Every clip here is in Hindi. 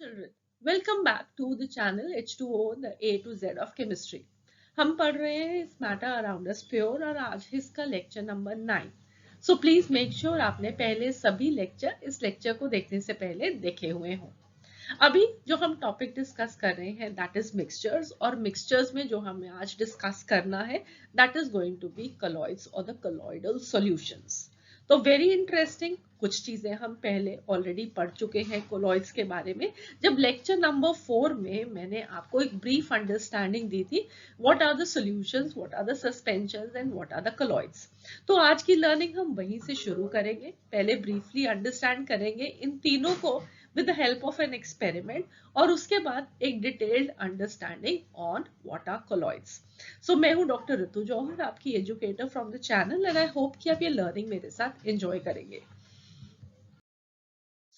Children, welcome back to the channel H2O, the A to Z of chemistry. हम पढ़ रहे हैं मैटर अराउंड अस प्योर और आज इसका lecture number 9. So please make sure आपने पहले सभी लेक्चर इस लेक्चर को देखने से पहले देखे हुए हों. अभी जो हम टॉपिक डिस्कस कर रहे हैं दैट इज मिक्सचर्स, और मिक्सचर्स में जो हमें आज डिस्कस करना है that is going to be colloids और द कॉलॉइडल सॉल्यूशंस. तो वेरी इंटरेस्टिंग, कुछ चीजें हम पहले ऑलरेडी पढ़ चुके हैं कोलॉइड्स के बारे में. जब लेक्चर नंबर 4 में मैंने आपको एक ब्रीफ अंडरस्टैंडिंग दी थी what are the solutions, what are the suspensions and what are the colloids. तो आज की लर्निंग हम वहीं से शुरू करेंगे. पहले ब्रीफली अंडरस्टैंड करेंगे इन तीनों को with the help of an experiment और उसके बाद एक detailed understanding on what are colloids. So मैं हूं डॉक्टर ऋतु जौहर, आपकी educator from the channel, and I hope कि आप ये लर्निंग मेरे साथ एंजॉय करेंगे.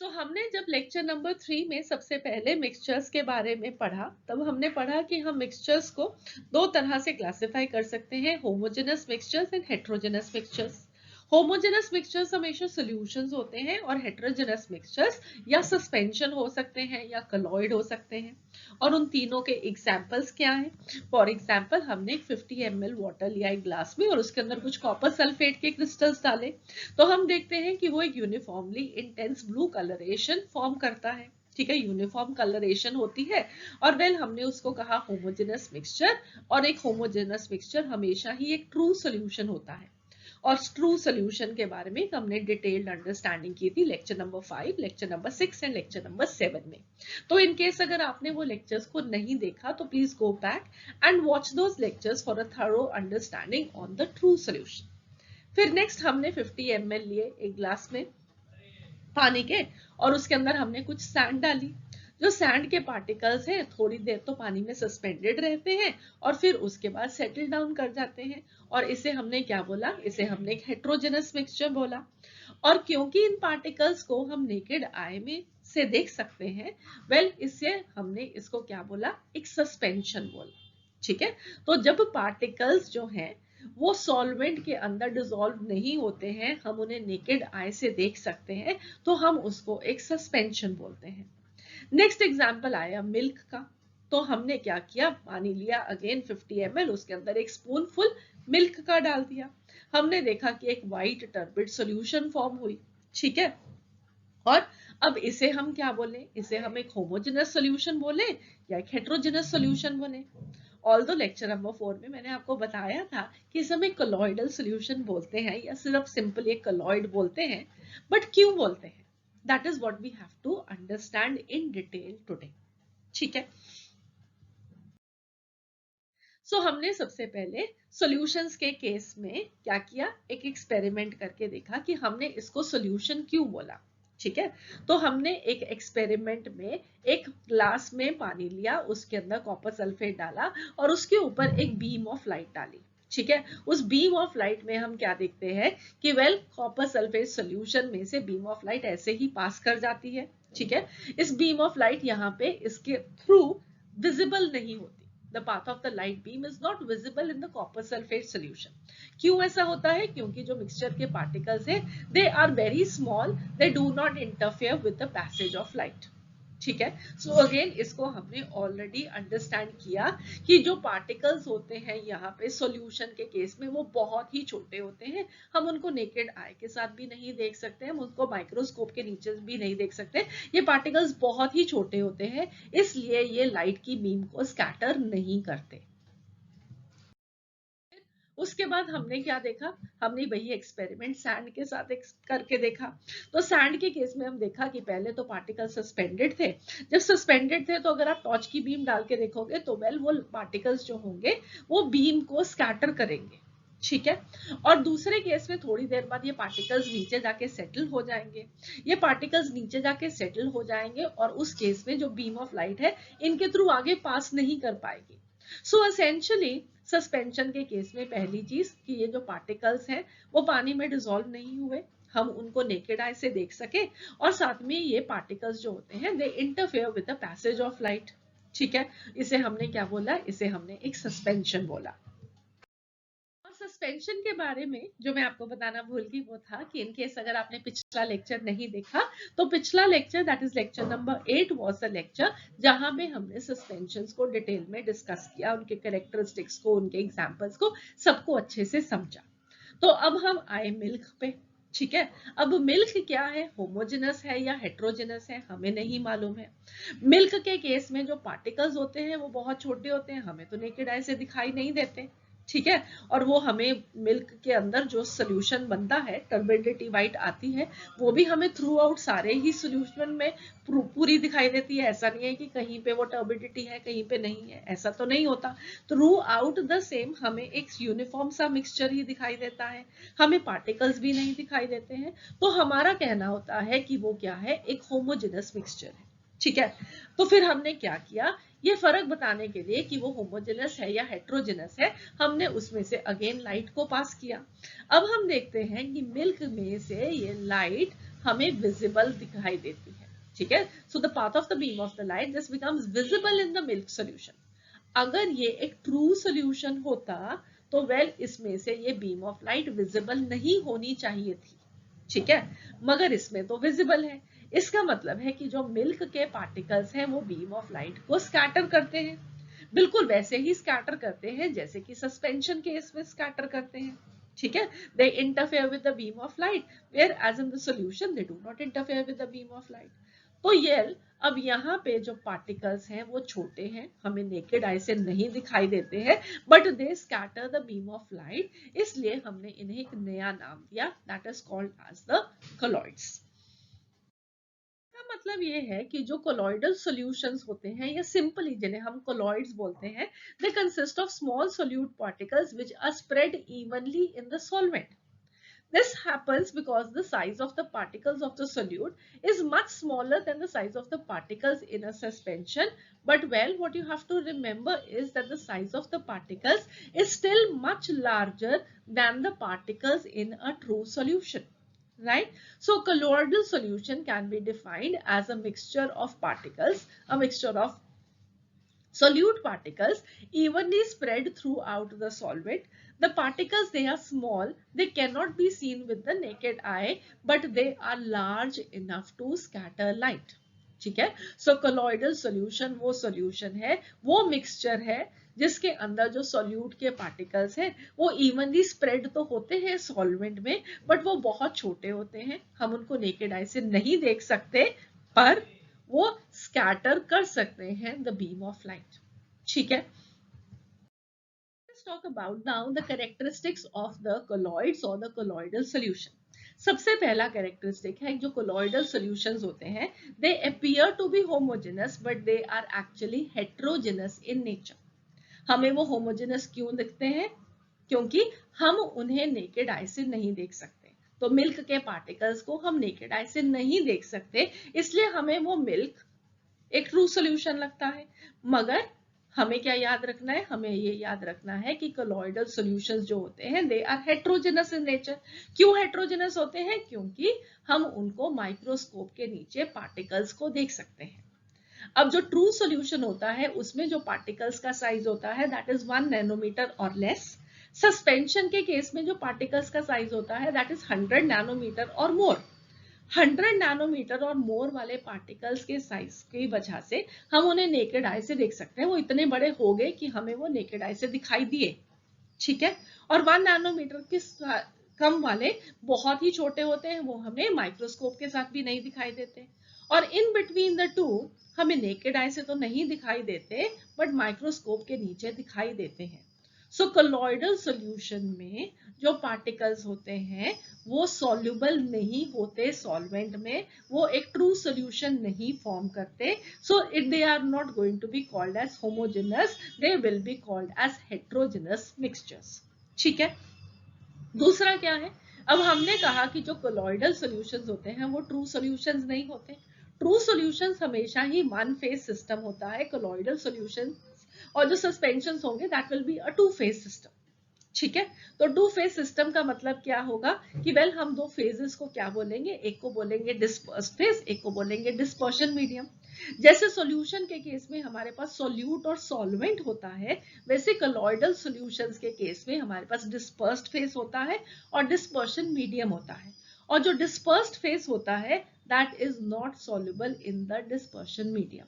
सो हमने जब लेक्चर नंबर 3 में सबसे पहले मिक्सचर्स के बारे में पढ़ा तब हमने पढ़ा कि हम मिक्सचर्स को दो तरह से क्लासिफाई कर सकते हैं, homogeneous mixtures and heterogeneous mixtures. Homogeneous mixtures हमेशा सॉल्यूशंस होते हैं और हेट्रोजेनस मिक्सचर्स या सस्पेंशन हो सकते हैं या कलॉइड हो सकते हैं. और उन तीनों के एग्जांपल्स क्या हैं? फॉर एग्जांपल हमने 50 ml वाटर लिया एक ग्लास में और उसके अंदर कुछ कॉपर सल्फेट के क्रिस्टल्स डाले, तो हम देखते हैं कि वो एक uniformly intense blue colouration form करता है. ठीक है, यूनिफॉर्म कलरेशन होती है और वेल हमने उसको कहा होमोजेनस मिक्सचर. और एक होमोजेनस मिक्सचर हमेशा ही एक ट्रू सॉल्यूशन होता है. और ट्रू सॉल्यूशन के बारे में हमने डिटेल्ड अंडरस्टैंडिंग की थी lecture number 5, lecture number 6 and lecture number 7 में. तो इन केस अगर आपने वो लेक्चर्स को नहीं देखा तो please go back and watch those lectures for a thorough understanding on the true solution. फिर नेक्स्ट हमने 50 ml लिए एक ग्लास में पानी के और उसके अंदर हमने कुछ सैंड डाली. जो सैंड के पार्टिकल्स हैं थोड़ी देर तो पानी में सस्पेंडेड रहते हैं और फिर उसके बाद सेटल डाउन कर जाते हैं, और इसे हमने क्या बोला? इसे हमने एक हेट्रोजेनस मिक्सचर बोला. और क्योंकि इन पार्टिकल्स को हम नेकेड आई में से देख सकते हैं, वेल इससे हमने इसको क्या बोला? एक सस्पेंशन बोला. ठीक है, तो जब पार्टिकल्स जो हैं वो सॉल्वेंट के अंदर डिसॉल्व नहीं होते हैं, हम उन्हें नेकेड आई से देख सकते हैं, तो हम उसको एक सस्पेंशन बोलते हैं. नेक्स्ट एग्जाम्पल आया मिल्क का. तो हमने क्या किया? पानी लिया अगेन 50 ml, उसके अंदर एक स्पून फुल मिल्क का डाल दिया. हमने देखा कि एक व्हाइट टर्बिड सॉल्यूशन फॉर्म हुई. ठीक है, और अब इसे हम क्या बोले? इसे हम एक होमोजेनस सॉल्यूशन बोले या एक हेट्रोजेनस सॉल्यूशन बोले. ऑल्दो लेक्चर नंबर 4 में मैंने आपको बताया था कि इसे हम एक कॉलॉइडल सॉल्यूशन बोलते हैं या सिर्फ सिंपल एक कॉलॉइड बोलते हैं. बट क्यों बोलते हैं? That is what we have to understand in detail today. ठीक है, सो हमने सबसे पहले सॉल्यूशंस के केस में क्या किया? एक एक्सपेरिमेंट करके देखा कि हमने इसको सॉल्यूशन क्यों बोला. ठीक है, तो हमने एक एक्सपेरिमेंट में एक ग्लास में पानी लिया, उसके अंदर कॉपर सल्फेट डाला और उसके ऊपर एक बीम ऑफ लाइट डाली. ठीक है, उस बीम ऑफ लाइट में हम क्या देखते हैं कि वेल कॉपर सल्फेट सॉल्यूशन में से बीम ऑफ लाइट ऐसे ही पास कर जाती है. ठीक है, इस बीम ऑफ लाइट यहाँ पे इसके थ्रू विजिबल नहीं होती. The path of the light beam is not visible in the copper sulfate solution. क्यों ऐसा होता है? क्योंकि जो मिक्सचर के पार्टिकल्स हैं they are very small, they do not interfere with the passage of light. ठीक है, सो अगेन इसको हमने ऑलरेडी अंडरस्टैंड किया कि जो पार्टिकल्स होते हैं यहाँ पे सॉल्यूशन के केस में वो बहुत ही छोटे होते हैं. हम उनको नेकेड आई के साथ भी नहीं देख सकते, हम उनको माइक्रोस्कोप के नीचे भी नहीं देख सकते. ये पार्टिकल्स बहुत ही छोटे होते हैं, इसलिए ये लाइट की बीम को स्कैटर नहीं करते. उसके बाद हमने क्या देखा? हमने वही एक्सपेरिमेंट सैंड के साथ करके देखा. तो सैंड के केस में हम देखा कि पहले तो पार्टिकल सस्पेंडेड थे. जब सस्पेंडेड थे तो अगर आप टॉर्च की बीम डाल के देखोगे तो वेल वो पार्टिकल्स जो होंगे वो बीम को स्कैटर करेंगे. ठीक है, और दूसरे केस में थोड़ी देर बाद ये पार्टिकल्स नीचे जाके सेटल हो जाएंगे. ये पार्टिकल्स नीचे जाके सेटल हो जाएंगे और उस केस में जो बीम ऑफ लाइट है इनके थ्रू आगे पास नहीं कर पाएगी. सो एसेंशियली सस्पेंशन के केस में पहली चीज कि ये जो पार्टिकल्स हैं वो पानी में डिसॉल्व नहीं हुए, हम उनको नेकेड आई से देख सके, और साथ में ये पार्टिकल्स जो होते हैं they interfere with the passage of light. ठीक है, इसे हमने क्या बोला? इसे हमने एक सस्पेंशन बोला. सस्पेंशन के बारे में जो मैं आपको बताना भूल गई वो था कि इनकेस अगर आपने पिछला लेक्चर नहीं देखा तो पिछला lecture that is lecture number 8 was a lecture जहां में हमने सस्पेंशंस को डिटेल में डिस्कस किया, उनके कैरेक्टरिस्टिक्स को, उनके एग्जांपल्स को, सबको अच्छे से समझा। तो अब हम आए मिल्क पे। ठीक है, अब मिल्क क्या है, होमोजेनस है या हेट्रोजेनस है हमें नहीं मालूम है। मिल्क के केस में जो पार्टिकल्स होते हैं वो बहुत छोटे होते हैं, हमें तो नेकेड आई से दिखाई नहीं देते। ठीक है, और वो हमें मिल्क के अंदर जो सोल्यूशन बनता है, टर्बिडिटी वाइट आती है, वो भी हमें थ्रू आउट सारे ही सोल्यूशन में पूरी दिखाई देती है। ऐसा नहीं है कि कहीं पे वो टर्बिडिटी है कहीं पे नहीं है, ऐसा तो नहीं होता। थ्रू आउट द सेम हमें एक यूनिफॉर्म सा मिक्सचर ही दिखाई देता है, हमें पार्टिकल्स भी नहीं दिखाई देते हैं। तो हमारा कहना होता है कि वो क्या है, एक होमोजेनस मिक्सचर है। ठीक है, तो फिर हमने क्या किया, ये फर्क बताने के लिए कि वो होमोजेनस है या हेट्रोजेनस है, हमने उसमें से अगेन लाइट को पास किया। अब हम देखते हैं कि मिल्क में से ये लाइट हमें विजिबल दिखाई देती है। ठीक है, so the path of the beam of the light this becomes visible in the milk solution. अगर ये एक ट्रू सोल्यूशन होता तो वेल इसमें से ये बीम ऑफ लाइट विजिबल नहीं होनी चाहिए थी। ठीक है, मगर इसमें तो विजिबल है। इसका मतलब है कि जो मिल्क के पार्टिकल्स हैं वो बीम ऑफ लाइट को स्कैटर करते हैं, बिल्कुल वैसे ही स्कैटर करते हैं जैसे कि सस्पेंशन केस में स्कैटर करते हैं। ठीक है, they interfere with the beam of light whereas in the solution they do not interfere with the beam of light. तो ये अब यहाँ पे जो पार्टिकल्स हैं वो छोटे हैं, हमें नेकेड आई से नहीं दिखाई देते हैं, but they scatter the beam of light, इसलिए हमने इन्हें एक नया नाम दिया, that is called as the colloids. मतलब ये है कि जो कोलॉइडल सॉल्यूशंस होते हैं या सिंपली जिन्हें हम कोलॉइड्स बोलते हैं, they consist of small solute particles which are spread evenly in the solvent. This happens because the size of the particles of the solute is much smaller than the size of the particles in a suspension. But well, what you have to remember is that the size of the particles is still much larger than the particles in a true solution. Right? So colloidal solution can be defined as a mixture of particles, a mixture of solute particles evenly spread throughout the solvent. The particles, they are small, they cannot be seen with the naked eye, but they are large enough to scatter light. ठीक है, सो कोलॉइडल सॉल्यूशन वो सॉल्यूशन है, वो मिक्सचर है जिसके अंदर जो सॉल्यूट के पार्टिकल्स हैं वो इवनली स्प्रेड तो होते हैं सॉल्वेंट में, बट वो बहुत छोटे होते हैं, हम उनको नेकेड आई से नहीं देख सकते, पर वो स्कैटर कर सकते हैं द बीम ऑफ लाइट। ठीक है, let's talk about now the characteristics of the colloids or the colloidal solution. सबसे पहला कैरेक्टरिस्टिक है जो कोलॉइडल सॉल्यूशंस होते हैं, they appear to be homogeneous but they are actually heterogeneous in nature. हमें वो होमोजेनस क्यों दिखते हैं, क्योंकि हम उन्हें नेकेड आई से नहीं देख सकते। तो मिल्क के पार्टिकल्स को हम नेकेड आई से नहीं देख सकते, इसलिए हमें वो मिल्क एक ट्रू सोल्यूशन लगता है। मगर हमें क्या याद रखना है, हमें ये याद रखना है कि कोलॉइडल सॉल्यूशंस जो होते हैं they are heterogeneous in nature. क्यों हेट्रोजेनस होते हैं, क्योंकि हम उनको माइक्रोस्कोप के नीचे पार्टिकल्स को देख सकते हैं। अब जो ट्रू सॉल्यूशन होता है उसमें जो पार्टिकल्स का साइज होता है दैट इज 1 नैनोमीटर और लेस। सस्पेंशन के केस में जो पार्टिकल्स का साइज होता है दैट इज 100 नैनोमीटर और मोर। 100 नैनोमीटर और मोर वाले पार्टिकल्स के साइज की वजह से हम उन्हें नेकेड आई से देख सकते हैं, वो इतने बड़े हो गए कि हमें वो नेकेड आई से दिखाई दिए। ठीक है, और 1 नैनोमीटर के कम वाले बहुत ही छोटे होते हैं, वो हमें माइक्रोस्कोप के साथ भी नहीं दिखाई देते। और इन बिटवीन द टू हमें नेकेड आई से तो नहीं दिखाई देते, बट माइक्रोस्कोप के नीचे दिखाई देते हैं। सो कोलॉइडल सॉल्यूशन में जो पार्टिकल्स होते हैं वो सॉल्युबल नहीं होते सॉल्वेंट में, वो एक ट्रू सॉल्यूशन नहीं फॉर्म करते। So it they are not going to be called as homogeneous, they will be called as heterogeneous mixtures. ठीक है, दूसरा क्या है, अब हमने कहा कि जो कोलॉइडल सॉल्यूशंस होते हैं वो ट्रू सॉल्यूशंस नहीं होते। ट्रू सॉल्यूशंस हमेशा ही वन फेज सिस्टम होता है कोलॉइडल सॉल्यूशन, और जो सस्पेंशंस होंगे that will be a two phase system. ठीक है, तो टू फेज सिस्टम का मतलब क्या होगा कि वेल हम दो फेजेस को क्या बोलेंगे, एक को बोलेंगे डिस्पर्स फेज, एक को बोलेंगे डिस्पर्शन मीडियम। जैसे सॉल्यूशन के केस में हमारे पास सॉल्यूट और सॉल्वेंट होता है, वैसे कॉलॉइडल सॉल्यूशंस के केस में हमारे पास डिस्पर्स्ड फेस होता है और डिस्पर्शन मीडियम होता है। और जो डिस्पर्स्ड फेस होता है that is not soluble in the dispersion medium,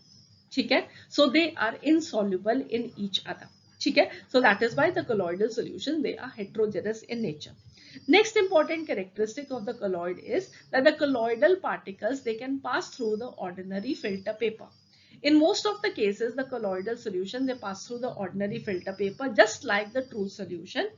ठीक है। So they are insoluble in each other, ठीक है। So that is why the colloidal solution they are heterogeneous in nature. Next important characteristic of the colloid is that the colloidal particles, they can pass through the ordinary filter paper. In most of the cases, the colloidal solution, they pass through the ordinary filter paper just like the true solution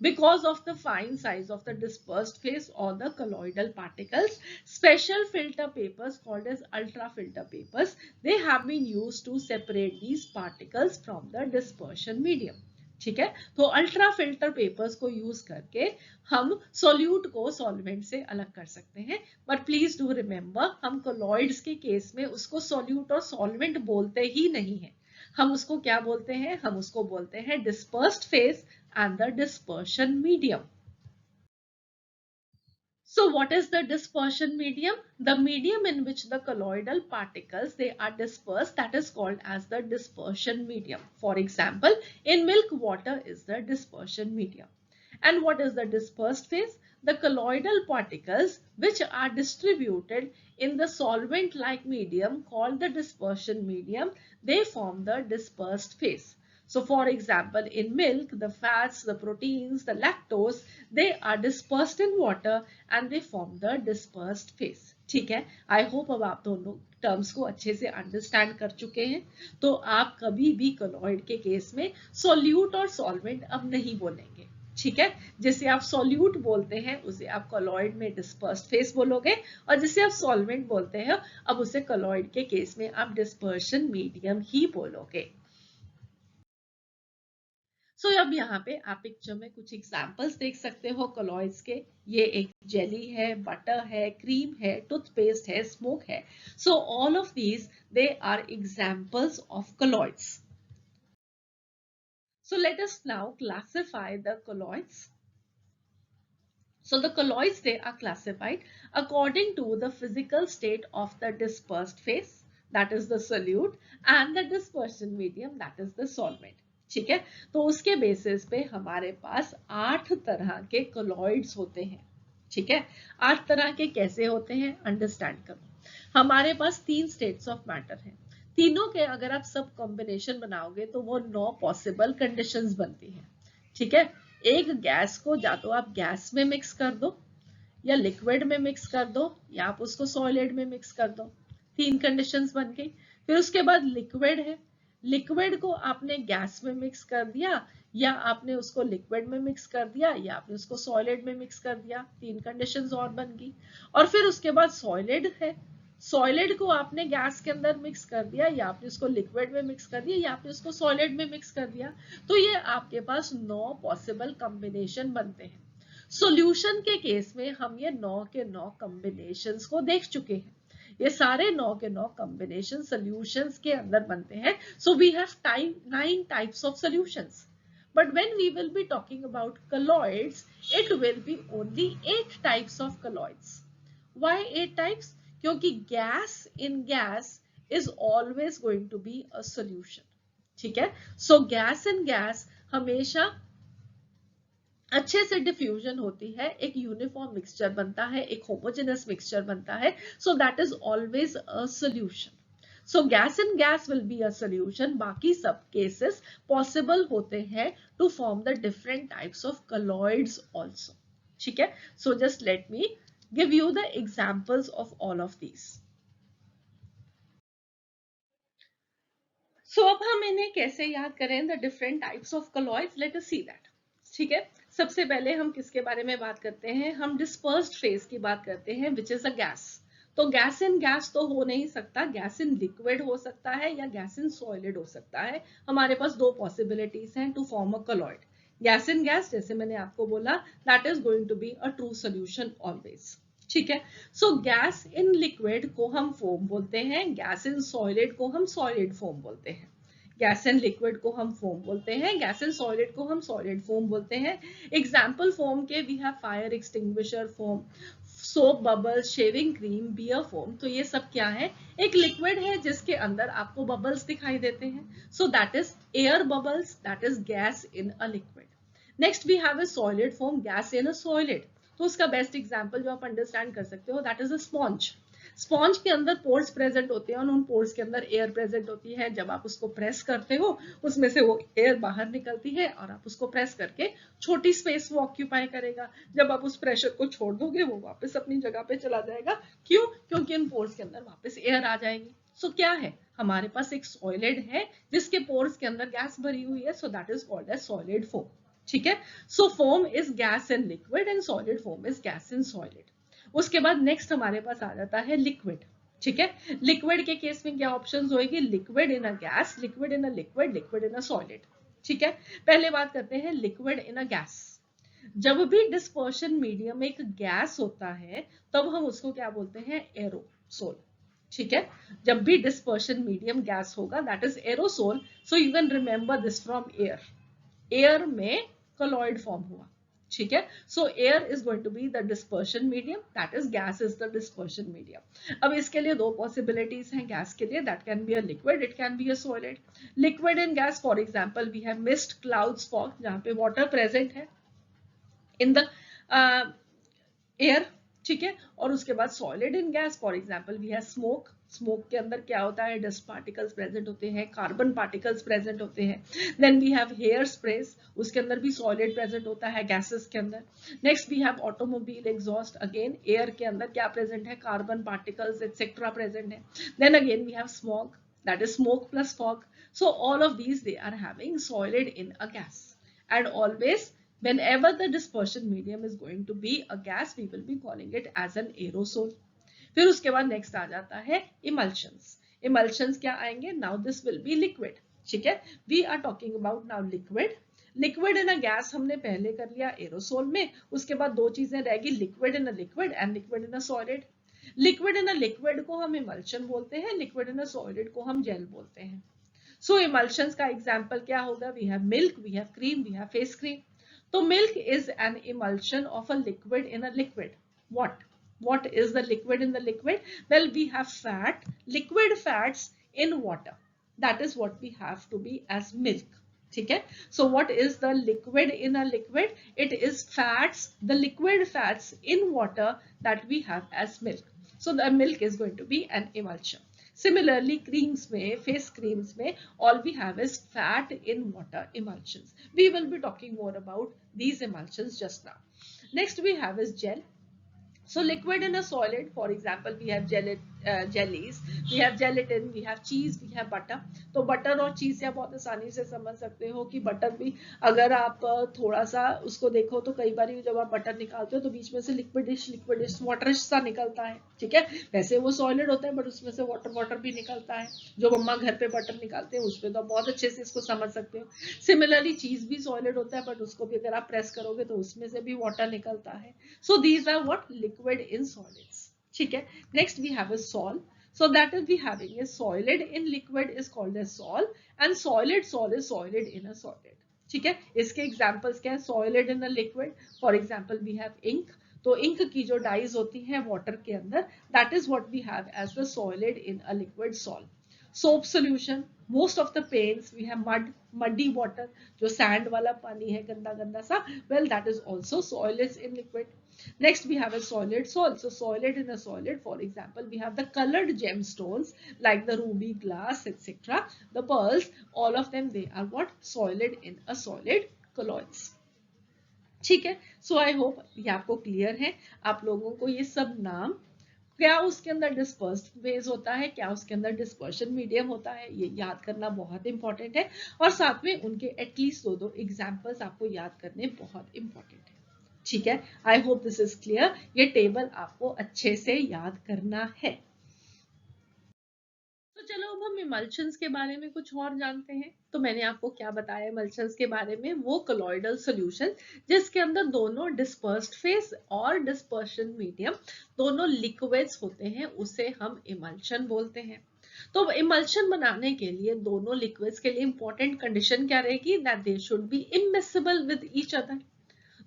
because of the fine size of the dispersed phase or the colloidal particles. Special filter papers called as ultra filter papers, they have been used to separate these particles from the dispersion medium. ठीक है, तो अल्ट्रा फिल्टर पेपर्स को यूज करके हम सॉल्यूट को सॉल्वेंट से अलग कर सकते हैं. बट प्लीज डू रिमेम्बर, हम कोलॉइड्स के केस में उसको सॉल्यूट और सॉल्वेंट बोलते ही नहीं है. हम उसको क्या बोलते हैं? हम उसको बोलते हैं dispersed phase and the dispersion medium. So what is the dispersion medium? The medium in which the colloidal particles, they are dispersed, that is called as the dispersion medium. For example, in milk, water is the dispersion medium. And what is the dispersed phase? The colloidal particles which are distributed in the solvent-like medium called the dispersion medium, they form the dispersed phase. So for example, in milk, the fats, the proteins, the lactose, they are dispersed in water and they form the dispersed phase. ठीक है, आई होप अब आप दोनों टर्म्स को अच्छे से अंडरस्टैंड कर चुके हैं. तो आप कभी भी कोलॉइड के केस में सॉल्यूट और सॉल्वेंट अब नहीं बोलेंगे. ठीक है, जिसे आप सॉल्यूट बोलते हैं उसे आप कोलॉइड में डिस्पर्स्ड फेस बोलोगे, और जिसे आप सॉल्वेंट बोलते हैं अब उसे कोलॉइड के केस में आप डिस्पर्शन मीडियम ही बोलोगे. सो अब यहाँ पे आप पिक्चर में कुछ एग्जांपल्स देख सकते हो कोलॉइड्स के. ये एक जेली है, बटर है, क्रीम है, टूथपेस्ट है, स्मोक है. So all of these they are examples of colloids. So let us now classify the colloids. So the colloids, they are classified according to the physical state of the dispersed phase, that is the solute, and the dispersion medium, that is the solvent. ठीक है, तो उसके बेसिस पे हमारे पास 8 तरह के colloids होते हैं. ठीक है, 8 तरह के कैसे होते हैं अंडरस्टैंड करो. हमारे पास 3 स्टेट्स ऑफ मैटर हैं. तीनों के अगर आप सब कॉम्बिनेशन बनाओगे तो वो 9 पॉसिबल कंडीशंस बनती हैं. ठीक है, एक गैस को या तो आप गैस में मिक्स कर दो, या लिक्विड में मिक्स कर दो, या आप उसको सॉलिड में मिक्स कर दो. 3 कंडीशंस बन गई. फिर उसके बाद लिक्विड है. लिक्विड को आपने गैस में मिक्स कर दिया, या आपने उसको लिक्विड में मिक्स कर दिया, या आपने उसको सॉलिड में मिक्स कर दिया. 3 कंडीशंस और बन गई. और फिर उसके बाद सॉलिड है. सॉलिड को आपने गैस के अंदर मिक्स कर दिया, या आपने उसको लिक्विड में मिक्स कर दिया, या आपने उसको सॉलिड में मिक्स कर दिया. तो ये आपके पास 9 पॉसिबल कॉम्बिनेशन बनते हैं. सॉल्यूशन के केस में हम ये 9 के 9 कॉम्बिनेशंस को देख चुके हैं. ये सारे 9 के 9 कॉम्बिनेशन सॉल्यूशंस के अंदर बनते हैं. So we have 9 types of solutions. But when we will be talking about colloids, it will be only 8 types of colloids. Why 8 types? क्योंकि gas in gas is always going to be a solution. ठीक है, सो गैस इन गैस हमेशा अच्छे से डिफ्यूजन होती है, एक यूनिफॉर्म मिक्सचर बनता है, एक होमोजेनस मिक्सचर बनता है. So that is always a solution. So gas in gas will be a solution. बाकी सब केसेस पॉसिबल होते हैं to form the different types of colloids also. ठीक है, so just let me give you the examples of all of these. So अब हम इन्हें कैसे याद करें, the different types of colloids, let us see that. ठीक है, सबसे पहले हम किसके बारे में बात करते हैं? हम dispersed phase की बात करते हैं, which is a gas. तो गैस इन गैस तो हो नहीं सकता, गैस इन लिक्विड हो सकता है या गैस इन सॉलिड हो सकता है. हमारे पास 2 पॉसिबिलिटीज हैं to form a colloid. Gas in gas, जैसे मैंने आपको बोला, that is going to be a true solution always. ठीक है, सो गैस इन लिक्विड को हम फोम बोलते हैं, गैस इन सॉलिड को हम सॉलिड फोम बोलते हैं. गैस इन लिक्विड को हम फोम बोलते हैं, गैस इन सॉलिड को हम सॉलिड फोम बोलते हैं. एग्जाम्पल फोम के we have fire extinguisher foam, soap bubbles, shaving cream, beer foam, तो ये सब क्या है, एक लिक्विड है जिसके अंदर आपको बबल्स दिखाई देते हैं. So that is air bubbles, that is gas in a liquid. Next we have a solid form, gas in a solid. तो उसका बेस्ट एग्जांपल जो आप अंडरस्टैंड कर सकते हो, that is a sponge. Sponge के अंदर पोर्स प्रेजेंट होते हैं और उन पोर्स के अंदर एयर प्रेजेंट होती है. जब आप उसको प्रेस करते हो उसमें से वो एयर बाहर निकलती है और आप उसको प्रेस करके छोटी स्पेस वो ऑक्यूपाई करेगा. जब आप उस प्रेशर को छोड़ दोगे वो वापस अपनी जगह पे चला जाएगा. क्यों? क्योंकि उन पोर्स के अंदर वापस एयर आ जाएगी. सो क्या है, हमारे पास एक सॉलिड है जिसके पोर्स के अंदर गैस भरी हुई है. So that is called as solid foam. ठीक है. So foam is gas in liquid and solid foam is gas in solid. उसके बाद नेक्स्ट हमारे पास आ जाता है लिक्विड. ठीक है. लिक्विड के केस में क्या ऑप्शंस होएगी, liquid in a gas, liquid in a liquid, liquid in a solid. ठीक है. पहले बात करते हैं लिक्विड इन अ गैस. जब भी डिस्पर्शन मीडियम एक गैस होता है तब हम उसको क्या बोलते हैं, एरोसोल. ठीक है. जब भी डिस्पर्शन मीडियम गैस होगा that is aerosol. So you can remember this from air. Air में कॉलॉइड फॉर्म हुआ. ठीक है. So air is going to be the dispersion medium, that is gas is the dispersion medium. अब इसके लिए दो पॉसिबिलिटीज हैं गैस के लिए, that can be a liquid, it can be a solid. Liquid in gas, for example we have mist, clouds, fog, जहां पे वाटर प्रेजेंट है इन द एयर. ठीक है. और उसके बाद solid in gas, for example we have smoke. Smoke के अंदर क्या होता है, डस्ट पार्टिकल्स प्रेजेंट होते हैं, कार्बन पार्टिकल्स प्रेजेंट होते हैं. Then we have hair sprays, उसके अंदर भी सॉलिड प्रेजेंट होता है गैसेस के अंदर. Next we have automobile exhaust, again air के अंदर क्या प्रेजेंट है, कार्बन पार्टिकल्स एक्सेट्रा प्रेजेंट है. Then again we have smoke, that is smoke plus fog. So all of these they are having solid in a gas. And always whenever the dispersion medium is going to be a gas we will be calling it as an aerosol. फिर उसके बाद नेक्स्ट आ जाता है इमल्शंस. इमल्शंस क्या आएंगे, now this will be liquid. ठीक है. We are talking about now liquid. Liquid in a gas हमने पहले कर लिया एरोसोल में. उसके बाद दो चीजें रहेगी, liquid in a liquid and liquid in a solid. Liquid in a liquid को हम इमल्शन बोलते हैं, लिक्विड इन अ सॉलिड को हम जेल बोलते हैं. सो इमल्शंस का एग्जांपल क्या होगा, we have milk, we have cream, we have face cream. तो milk is an emulsion of a liquid in a liquid. what is the liquid in the liquid? Well, we have fat, liquid fats in water. That is what we have to be as milk. ठीक है. So what is the liquid in a liquid? It is fats, the liquid fats in water that we have as milk. So the milk is going to be an emulsion. Similarly, creams में, face creams में, all we have is fat in water emulsions. We will be talking more about these emulsions just now. Next we have is gel. So liquid in a solid, for example, we have jellies, we have gelatin, we have cheese, we have butter. तो बटर और चीज से आप बहुत आसानी से समझ सकते हो कि बटर भी अगर आप थोड़ा सा उसको देखो तो कई बार जब आप बटर निकालते हो तो बीच में से लिक्विडिश वाटरिश सा निकलता है. ठीक है. वैसे वो सॉलिड होता है बट उसमें से वाटर भी निकलता है. जो मम्मा घर पे बटर निकालते हैं उसमें तो बहुत अच्छे से इसको समझ सकते हो. सिमिलरली चीज भी सॉलिड होता है बट उसको भी अगर आप प्रेस करोगे तो उसमें से भी वाटर निकलता है. So these are what liquid in solids. ठीक है. Next we have a sol. So that is we having a solid in liquid is called as sol and solid is solid in a solid. ठीक है. इसके examples क्या है, solid in a liquid. For example we have ink. तो ink की जो dyes होती हैं water के अंदर, that is what we have as the solid in a liquid sol. Soap solution, most of the paints we have muddy water, जो sand वाला पानी है गंदा गंदा सा, well that is also solids in liquid. Next we have a solid sol. So solid in a solid, for example, we have the colored gemstones like the ruby, glass, etc. The pearls, all of them they are what, solid in a solid colloids. ठीक है. So I hope ये आपको clear है. आप लोगों को ये सब नाम, क्या उसके अंदर डिस्पर्स्ड फेज होता है, क्या उसके अंदर डिस्पर्शन मीडियम होता है, ये याद करना बहुत इंपॉर्टेंट है. और साथ में उनके एटलीस्ट दो एग्जांपल्स आपको याद करने बहुत इंपॉर्टेंट है. ठीक है. I hope this is clear. ये टेबल आपको अच्छे से याद करना है. तो चलो अब हम इमल्शंस के बारे में कुछ और जानते हैं. तो मैंने आपको क्या बताया इमल्शंस के बारे में, वो कोलॉइडल सॉल्यूशन जिसके अंदर दोनों डिस्पर्स्ड फेज और डिस्पर्शन मीडियम दोनों लिक्विड्स होते हैं, उसे हम इमल्शन बोलते हैं. तो इमल्शन बनाने के लिए दोनों लिक्विड्स के लिए इंपॉर्टेंट कंडीशन क्या रहेगी, that they should be immiscible with each other.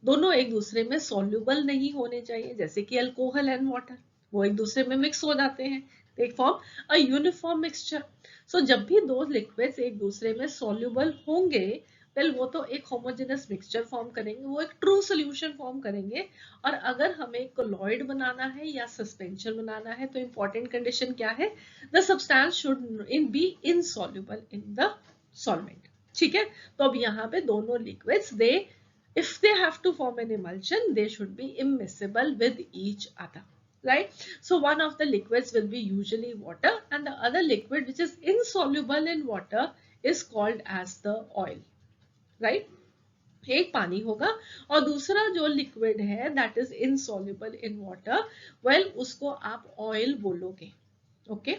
दोनों एक दूसरे में सॉल्युबल नहीं होने चाहिए, जैसे कि अल्कोहल एंड वाटर, वो एक दूसरे में मिक्स हो जाते हैं, they form a uniform mixture. So जब भी दो लिक्विड्स एक दूसरे में सॉल्युबल होंगे, वेल वो तो एक होमोजेनस मिक्सचर फॉर्म करेंगे, वो एक ट्रू सोल्यूशन फॉर्म करेंगे। और अगर हमें कोलॉइड बनाना है या सस्पेंशन बनाना है तो इंपॉर्टेंट कंडीशन क्या है, the substance should be insoluble in the solvent. ठीक है, तो अब यहाँ पे दोनों liquids they, if they have to form an emulsion, they should be immiscible with each other, right? So one of the liquids will be usually water, and the other liquid which is insoluble in water is called as the oil, right? एक पानी होगा और दूसरा जो लिक्विड है that is insoluble in water, well उसको आप ऑयल बोलोगे। ओके,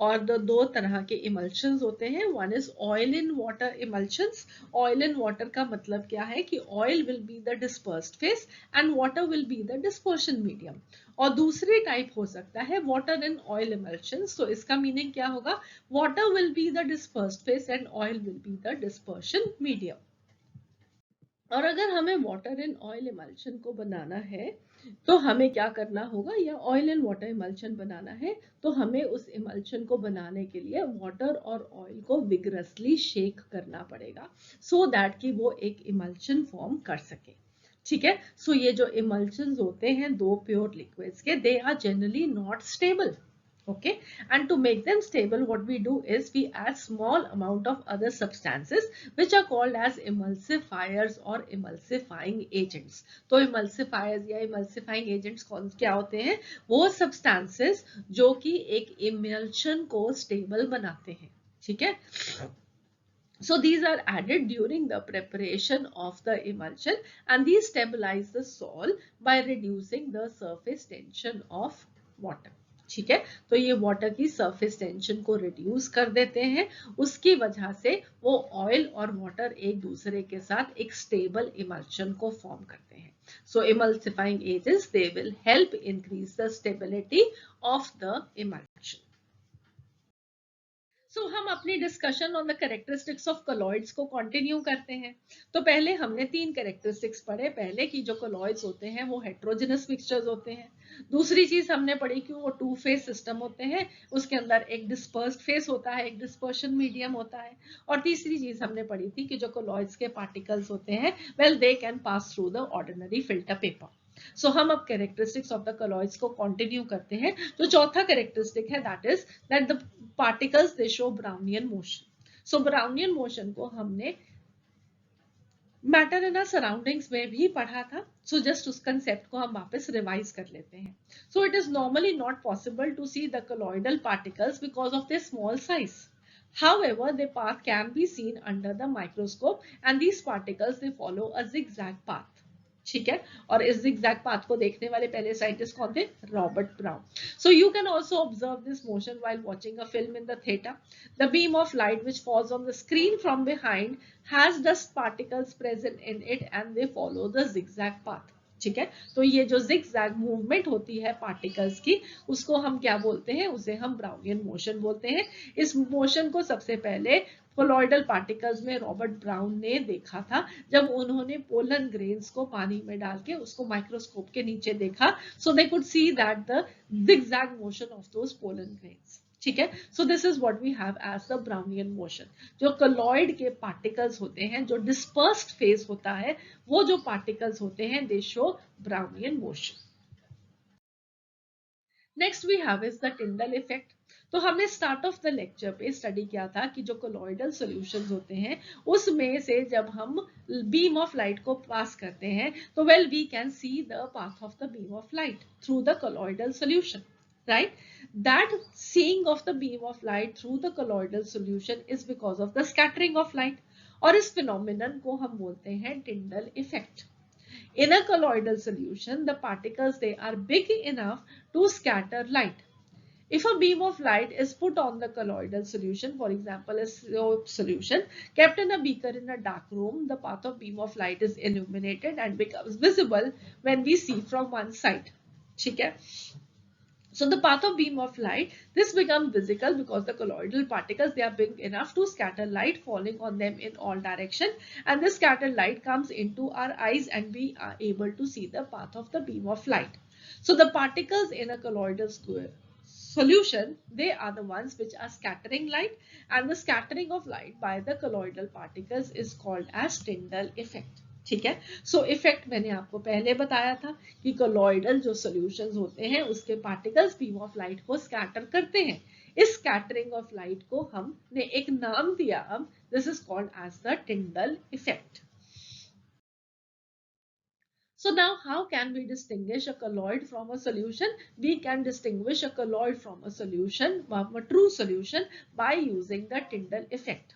और दो तरह के इमल्शंस होते हैं, one is oil in water emulsions. Oil in water का मतलब क्या है कि oil will be the dispersed phase and water will be the dispersion medium. और दूसरी टाइप हो सकता है वाटर इन ऑयल इमल्शंस, तो इसका मीनिंग क्या होगा, water will be the dispersed phase and oil will be the dispersion medium. और अगर हमें वाटर एंड ऑयल इमल्शन को बनाना है तो हमें क्या करना होगा, या ऑयल एंड वाटर इमल्शन बनाना है तो हमें उस इमल्शन को बनाने के लिए वाटर और ऑयल को विगरसली शेक करना पड़ेगा, सो दैट कि वो एक इमल्शन फॉर्म कर सके। ठीक है, सो ये जो इमल्शंस होते हैं दो प्योर लिक्विड्स के, they are generally not stable. Okay, and to make them stable what we do is we add small amount of other substances which are called as emulsifiers or emulsifying agents। तो emulsifiers या emulsifying agents कौन क्या होते हैं, वो substances जो कि एक emulsion को stable बनाते हैं। ठीक है, so these are added during the preparation of the emulsion and these stabilize the sol by reducing the surface tension of water। ठीक है, तो ये वाटर की सरफेस टेंशन को रिड्यूस कर देते हैं, उसकी वजह से वो ऑयल और वाटर एक दूसरे के साथ एक स्टेबल इमल्शन को फॉर्म करते हैं। So emulsifying agents they will help increase the stability of the emulsion. So हम अपनी discussion on the characteristics of colloids को कंटिन्यू करते हैं। तो पहले हमने तीन कैरेक्टरिस्टिक्स पढ़े, पहले की जो कोलॉइड्स होते हैं वो हेट्रोजेनस मिक्सचर्स होते हैं। दूसरी चीज हमने पढ़ी कि वो टू फेस सिस्टम होते हैं, उसके अंदर एक डिस्पर्स्ड फेस होता है, एक डिस्पर्शन मीडियम होता है। और तीसरी चीज हमने पढ़ी थी कि जो कोलॉइड्स के पार्टिकल्स होते हैं well they can pass through the ordinary filter paper. So हम अब कैरेक्टरिस्टिक्स ऑफ द कोलॉइड्स को कंटिन्यू करते हैं। तो चौथा कैरेक्टरिस्टिक है that is that the particles they show Brownian motion. So Brownian motion को हमने मैटर इन आवर सराउंडिंग्स में भी पढ़ा था, सो जस्ट उस कंसेप्ट को हम वापस रिवाइज कर लेते हैं। So it is normally not possible to see the colloidal particles because of their small size. However, their path can be seen under the microscope and these particles they follow a zigzag path. ठीक है, और इस zigzag path को देखने वाले पहले साइंटिस्ट कौन थे, Robert brown. So you can also observe this motion while watching a film in the theater. The beam of light which falls on the screen from behind has dust particles present in it and they follow the zigzag path. ठीक है, तो ये जो zigzag मूवमेंट होती है पार्टिकल्स की उसको हम क्या बोलते हैं, उसे हम ब्राउनियन मोशन बोलते हैं। इस मोशन को सबसे पहले कोलॉइडल पार्टिकल्स में रॉबर्ट ब्राउन ने देखा था जब उन्होंने पोलन ग्रेन्स को पानी में डाल के उसको माइक्रोस्कोप के नीचे देखा, so they could see that the zigzag motion of those pollen grains. ठीक है, so this is what we have as the Brownian motion. जो कोलॉइड के पार्टिकल्स होते हैं, जो डिस्पर्स्ड फेज होता है, वो जो पार्टिकल्स होते हैं they show Brownian motion. Next we have is the Tyndall effect. तो हमने स्टार्ट ऑफ द लेक्चर पे स्टडी किया था कि जो कोलॉइडल सॉल्यूशंस होते हैं उसमें से जब हम बीम ऑफ लाइट को पास करते हैं तो well we can see the path of the beam of light through the colloidal solution, right? That seeing of the beam of light through the colloidal solution is because of the scattering of light, और इस phenomenon को हम बोलते हैं Tyndall effect. In a colloidal solution, the particles they are big enough to scatter light. If a beam of light is put on the colloidal solution, for example, a soap solution kept in a beaker in a dark room, the path of beam of light is illuminated and becomes visible when we see from one side. ठीक है? So the path of beam of light, this becomes visible because the colloidal particles, they are big enough to scatter light falling on them in all direction, and this scattered light comes into our eyes and we are able to see the path of the beam of light. So the particles in a colloidal solution, they are the ones which are scattering light, and the scattering of light by the colloidal particles is called as Tyndall effect. ठीक है, सो इफेक्ट मैंने आपको पहले बताया था कि कोलॉइडल जो सॉल्यूशंस होते हैं उसके पार्टिकल्स बीम ऑफ लाइट को स्कैटर करते हैं. इस स्कैटरिंग ऑफ लाइट को हमने एक नाम दिया. अब this is called as the Tyndall effect. So now how can we distinguish a colloid from a solution? We can distinguish a colloid from a solution, from a true solution, by using the Tyndall effect.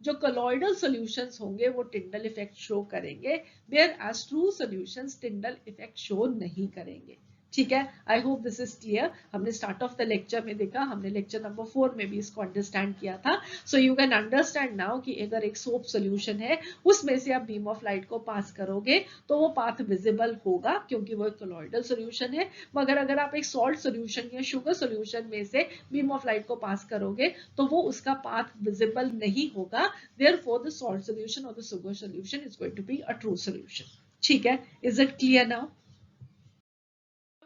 जो colloidal solutions होंगे वो Tyndall effect show करेंगे, whereas true solutions Tyndall effect show नहीं करेंगे. ठीक है, I hope this is clear. हमने स्टार्ट ऑफ द लेक्चर में देखा, हमने लेक्चर नंबर 4 में भी इसको अंडरस्टैंड किया था. सो यू कैन अंडरस्टैंड नाउ कि अगर एक सोप सोल्यूशन है उसमें से आप बीम ऑफ लाइट को पास करोगे तो वो पाथ विजिबल होगा क्योंकि वो एक कोलॉइडल सोल्यूशन है. मगर अगर आप एक सॉल्ट सोल्यूशन या शुगर सोल्यूशन में से बीम ऑफ लाइट को पास करोगे तो वो उसका पाथ विजिबल नहीं होगा. देयरफॉर द सॉल्ट सोल्यूशन और the sugar solution is going to be a true solution. ठीक है, is it clear now?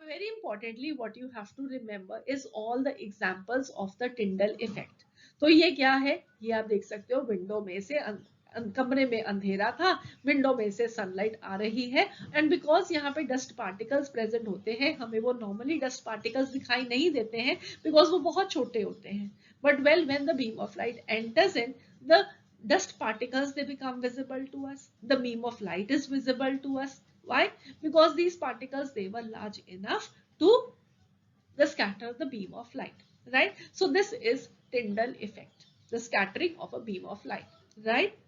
Very importantly, what you have to remember is all the examples of the Tyndall effect. तो ये क्या है? ये आप देख सकते हो, विंडो में से कमरे में अंधेरा था, विंडो में से सनलाइट आ रही है, एंड बिकॉज यहाँ पे डस्ट पार्टिकल्स प्रेजेंट होते हैं, हमें वो नॉर्मली डस्ट पार्टिकल्स दिखाई नहीं देते हैं बिकॉज वो बहुत छोटे होते हैं. But well when the beam of light enters in, the dust particles, they become visible to us. The beam of light is visible to us. Why? Because these particles, they were large enough to scatter the beam of light, right? So this is Tyndall effect, the scattering of a beam of light, right?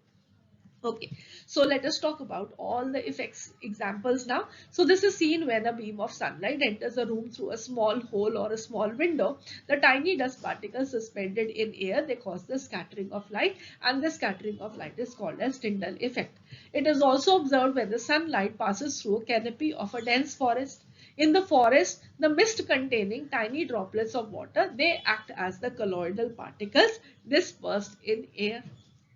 Okay, so let us talk about all the effects examples now. So this is seen when a beam of sunlight enters a room through a small hole or a small window. The tiny dust particles suspended in air, they cause the scattering of light, and the scattering of light is called as Tyndall effect. It is also observed when the sunlight passes through a canopy of a dense forest. In the forest, the mist containing tiny droplets of water, they act as the colloidal particles dispersed in air.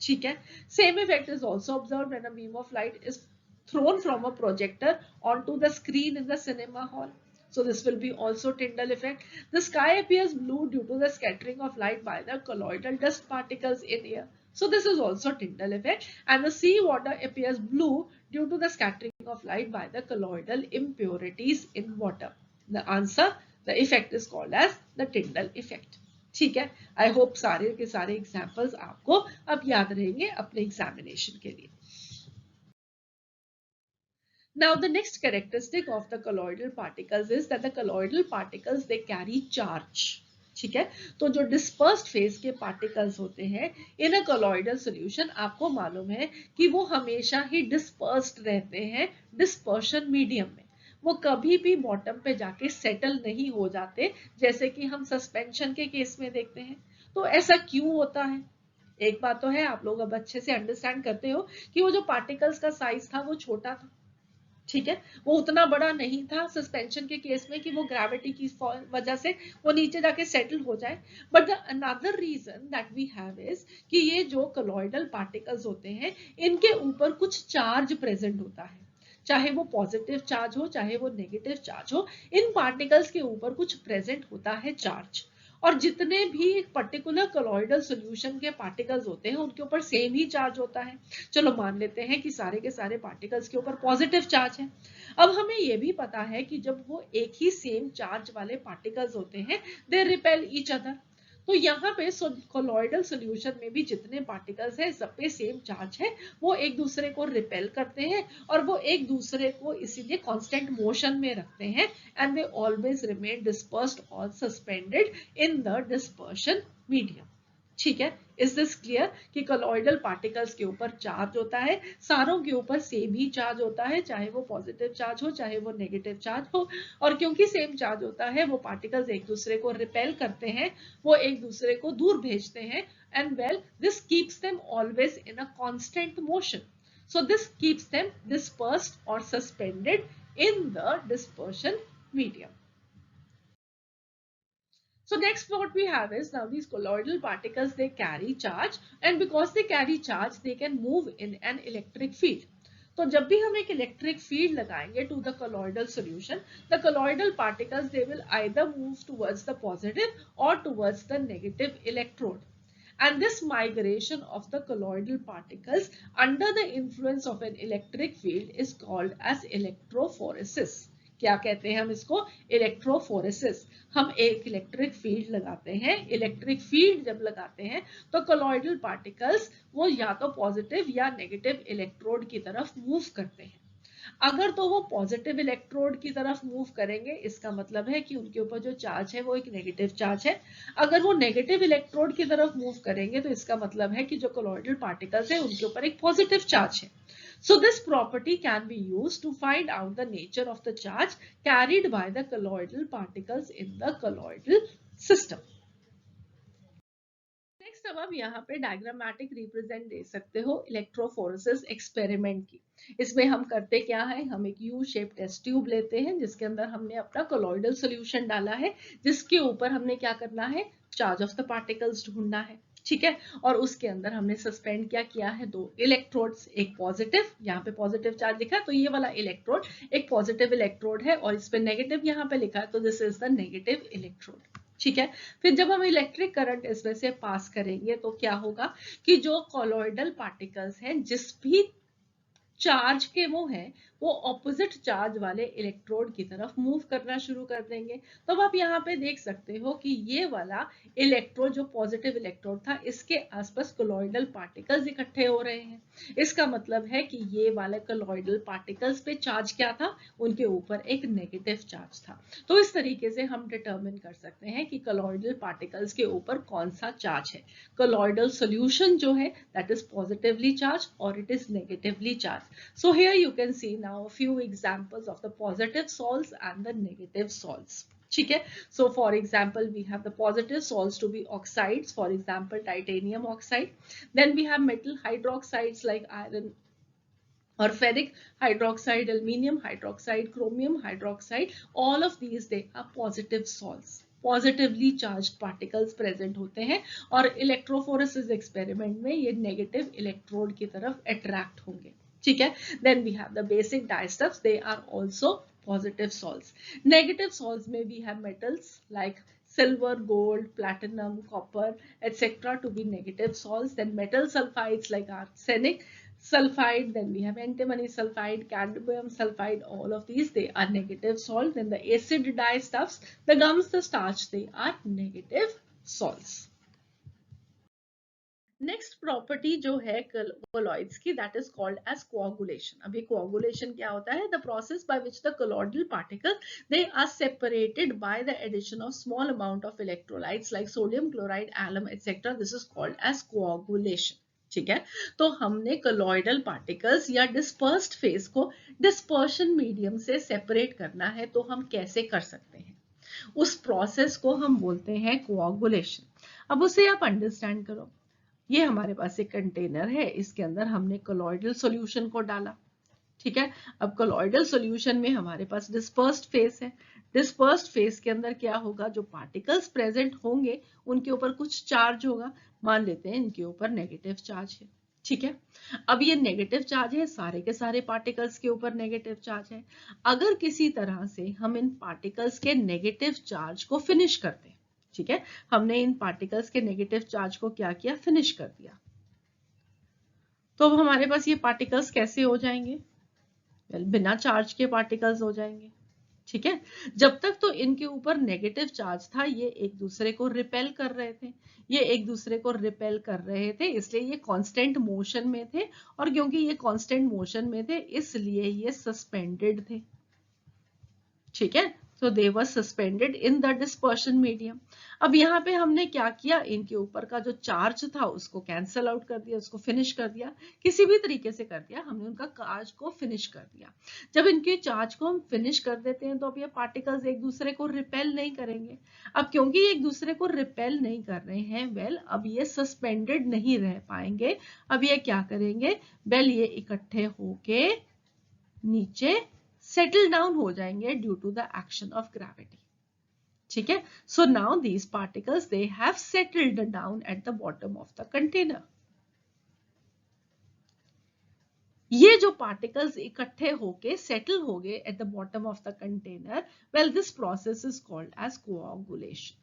ठीक है, same effect is also observed when a beam of light is thrown from a projector onto the screen in the cinema hall. So this will be also Tyndall effect. The sky appears blue due to the scattering of light by the colloidal dust particles in air. So this is also Tyndall effect. And the sea water appears blue due to the scattering of light by the colloidal impurities in water. The answer, the effect is called as the Tyndall effect. ठीक है, आई होप सारे के सारे एग्जाम्पल्स आपको अब याद रहेंगे अपने एग्जामिनेशन के लिए. Now the next characteristic of the colloidal particles is that the colloidal particles, they carry charge. ठीक है, तो जो डिस्पर्स्ड फेज के पार्टिकल्स होते हैं इन अ कोलॉइडल सॉल्यूशन, आपको मालूम है कि वो हमेशा ही डिस्पर्स्ड रहते हैं डिस्पर्शन मीडियम में. वो कभी भी बॉटम पे जाके सेटल नहीं हो जाते जैसे कि हम सस्पेंशन के केस में देखते हैं. तो ऐसा क्यों होता है? एक बात तो है, आप लोग अब अच्छे से अंडरस्टैंड करते हो कि वो जो पार्टिकल्स का साइज था वो छोटा था. ठीक है, वो उतना बड़ा नहीं था सस्पेंशन के केस में कि वो ग्रेविटी की वजह से वो नीचे जाके सेटल हो जाए. But the another reason that we have is कि ये जो कोलॉइडल पार्टिकल्स होते हैं इनके ऊपर कुछ चार्ज प्रेजेंट होता है, चाहे वो पॉजिटिव चार्ज हो चाहे वो नेगेटिव चार्ज हो, इन पार्टिकल्स के ऊपर कुछ प्रेजेंट होता है चार्ज. और जितने भी एक पर्टिकुलर कोलॉइडल सॉल्यूशन के पार्टिकल्स होते हैं उनके ऊपर सेम ही चार्ज होता है. चलो मान लेते हैं कि सारे के सारे पार्टिकल्स के ऊपर पॉजिटिव चार्ज है. अब हमें ये भी पता है कि जब वो एक ही सेम चार्ज वाले पार्टिकल्स होते हैं, दे रिपेल ईच अदर. तो यहाँ पे कोलॉइडल सॉल्यूशन में भी जितने पार्टिकल्स हैं सब पे सेम चार्ज है, वो एक दूसरे को रिपेल करते हैं और वो एक दूसरे को इसीलिए कांस्टेंट मोशन में रखते हैं, and they always remain dispersed और suspended in the dispersion medium. ठीक है, इज दिस क्लियर कि कोलॉइडल पार्टिकल्स के ऊपर चार्ज होता है, सारों के ऊपर सेम ही चार्ज होता है, चाहे वो पॉजिटिव चार्ज हो चाहे वो नेगेटिव चार्ज हो. और क्योंकि सेम चार्ज होता है वो पार्टिकल्स एक दूसरे को रिपेल करते हैं, वो एक दूसरे को दूर भेजते हैं, and well this keeps them always in a constant motion. So this keeps them dispersed or suspended in the dispersion medium. So next what we have is now these colloidal particles, they carry charge, and because they carry charge they can move in an electric field. तो जब भी हम एक इलेक्ट्रिक फील्ड लगाएंगे to the colloidal solution, the colloidal particles they will either move towards the positive or towards the negative electrode. And this migration of the colloidal particles under the influence of an electric field is called as electrophoresis. क्या कहते हैं हम इसको? इलेक्ट्रोफोरेसिस. हम एक इलेक्ट्रिक फील्ड लगाते हैं. इलेक्ट्रिक फील्ड जब लगाते हैं तो कोलॉइडल पार्टिकल्स वो या तो पॉजिटिव या नेगेटिव इलेक्ट्रोड की तरफ मूव करते हैं. अगर तो वो पॉजिटिव इलेक्ट्रोड की तरफ मूव करेंगे, इसका मतलब है कि उनके ऊपर जो चार्ज है वो एक नेगेटिव चार्ज है. अगर वो नेगेटिव इलेक्ट्रोड की तरफ मूव करेंगे तो इसका मतलब है कि जो कोलॉइडल पार्टिकल्स है उनके ऊपर एक पॉजिटिव चार्ज है. So this property can be used to find out the nature of the charge carried by the colloidal particles in the colloidal system. Next अब आप यहाँ पे डायग्रामेटिक रिप्रेजेंट दे सकते हो इलेक्ट्रोफोरेसिस एक्सपेरिमेंट की. इसमें हम करते क्या है, हम एक यू शेप टेस्ट ट्यूब लेते हैं जिसके अंदर हमने अपना कोलॉइडल सॉल्यूशन डाला है, जिसके ऊपर हमने क्या करना है, चार्ज ऑफ द पार्टिकल्स ढूंढना है. ठीक है, और उसके अंदर हमने सस्पेंड क्या किया है, दो इलेक्ट्रोड्स, एक पॉजिटिव, यहाँ पे पॉजिटिव चार्ज लिखा है तो ये वाला इलेक्ट्रोड एक पॉजिटिव इलेक्ट्रोड है, और इस पे नेगेटिव यहाँ पे लिखा है तो this is the negative electrode. ठीक है, फिर जब हम इलेक्ट्रिक करंट इसमें से पास करेंगे तो क्या होगा कि जो कोलॉइडल पार्टिकल्स हैं जिस भी चार्ज के वो हैं वो ऑपोजिट चार्ज वाले इलेक्ट्रोड की तरफ मूव करना शुरू कर देंगे. तो अब आप यहाँ पे देख सकते हो कि ये वाला इलेक्ट्रोड जो पॉजिटिव इलेक्ट्रोड था इसके आसपास कोलॉइडल पार्टिकल्स इकट्ठे हो रहे हैं. इसका मतलब है कि ये वाले कोलॉइडल पार्टिकल्स पे चार्ज क्या था, उनके ऊपर एक नेगेटिव चार्ज था. तो इस तरीके से हम डिटरमिन कर सकते हैं कि कोलॉइडल पार्टिकल्स के ऊपर कौन सा चार्ज है. कोलॉइडल सॉल्यूशन जो है दैट इज पॉजिटिवली चार्ज और it is negatively charge. So here you can see now a few examples of the positive salts and the negative salts. ठीक है, so for example we have the positive salts to be oxides, for example titanium oxide. Then we have metal hydroxides like iron or ferric hydroxide, aluminium hydroxide, chromium hydroxide. All of these they are positive salts. Positively charged particles present होते हैं और इलेक्ट्रोफोरेसिस एक्सपेरिमेंट में ये नेगेटिव इलेक्ट्रोड की तरफ अट्रैक्ट होंगे. ठीक है, then we have the basic dyestuffs, they are also positive salts. Negative salts में we have metals like silver, gold, platinum, copper, etc. to be negative salts. Then metal sulfides like arsenic sulfide, then we have antimony sulfide, cadmium sulfide, all of these they are negative salts. Then the acid dyestuffs, the gums, the starch, they are negative salts. नेक्स्ट प्रॉपर्टी जो है कोलॉइड्स की that is called as coagulation. अब ये कोआगुलेशन क्या होता है, the process by which the colloidal particle they are separated by the addition of small amount of electrolytes like sodium chloride, alum etcetera. This is called as coagulation. ठीक है, तो हमने कोलॉइडल पार्टिकल्स या डिस्पर्स्ड फेज को डिस्पर्शन मीडियम से सेपरेट करना है, तो हम कैसे कर सकते हैं, उस प्रोसेस को हम बोलते हैं कोआगुलेशन. अब उसे आप अंडरस्टैंड करो. ये हमारे पास एक कंटेनर है, इसके अंदर हमने कोलॉइडल सॉल्यूशन को डाला. ठीक है, अब कोलॉइडल सॉल्यूशन में हमारे पास डिस्पर्स्ड फेस है. डिस्पर्स्ड फेस के अंदर क्या होगा, जो पार्टिकल्स प्रेजेंट होंगे उनके ऊपर कुछ चार्ज होगा. मान लेते हैं इनके ऊपर नेगेटिव चार्ज है. ठीक है, अब ये नेगेटिव चार्ज है, सारे के सारे पार्टिकल्स के ऊपर नेगेटिव चार्ज है. अगर किसी तरह से हम इन पार्टिकल्स के नेगेटिव चार्ज को फिनिश करते हैं, ठीक है, हमने इन पार्टिकल्स के नेगेटिव चार्ज को क्या किया, फिनिश कर दिया, तो अब हमारे पास ये पार्टिकल्स कैसे हो जाएंगे, बिना चार्ज के पार्टिकल्स हो जाएंगे. ठीक है, जब तक तो इनके ऊपर नेगेटिव चार्ज था ये एक दूसरे को रिपेल कर रहे थे, ये एक दूसरे को रिपेल कर रहे थे, इसलिए ये कांस्टेंट मोशन में थे, और क्योंकि ये कांस्टेंट मोशन में थे इसलिए ये सस्पेंडेड थे. ठीक है, so they were suspended in the dispersion medium. अब यहाँ पे हमने क्या किया, इनके ऊपर का जो चार्ज था उसको कैंसल आउट कर दिया, उसको फिनिश कर दिया, किसी भी तरीके से कर दिया, हमने उनका चार्ज को फिनिश कर दिया. जब इनके चार्ज को हम फिनिश कर देते हैं तो अब ये पार्टिकल्स एक दूसरे को रिपेल नहीं करेंगे. अब क्योंकि एक दूसरे को रिपेल नहीं कर रहे हैं, अब ये सस्पेंडेड नहीं रह पाएंगे. अब ये क्या करेंगे, ये इकट्ठे होके नीचे सेटल डाउन हो जाएंगे due to the action of gravity. ठीक है। So now these particles they have settled down at the bottom of the container. ये जो पार्टिकल्स इकट्ठे होके सेटल हो गए at the bottom of the container, well this process is called as coagulation.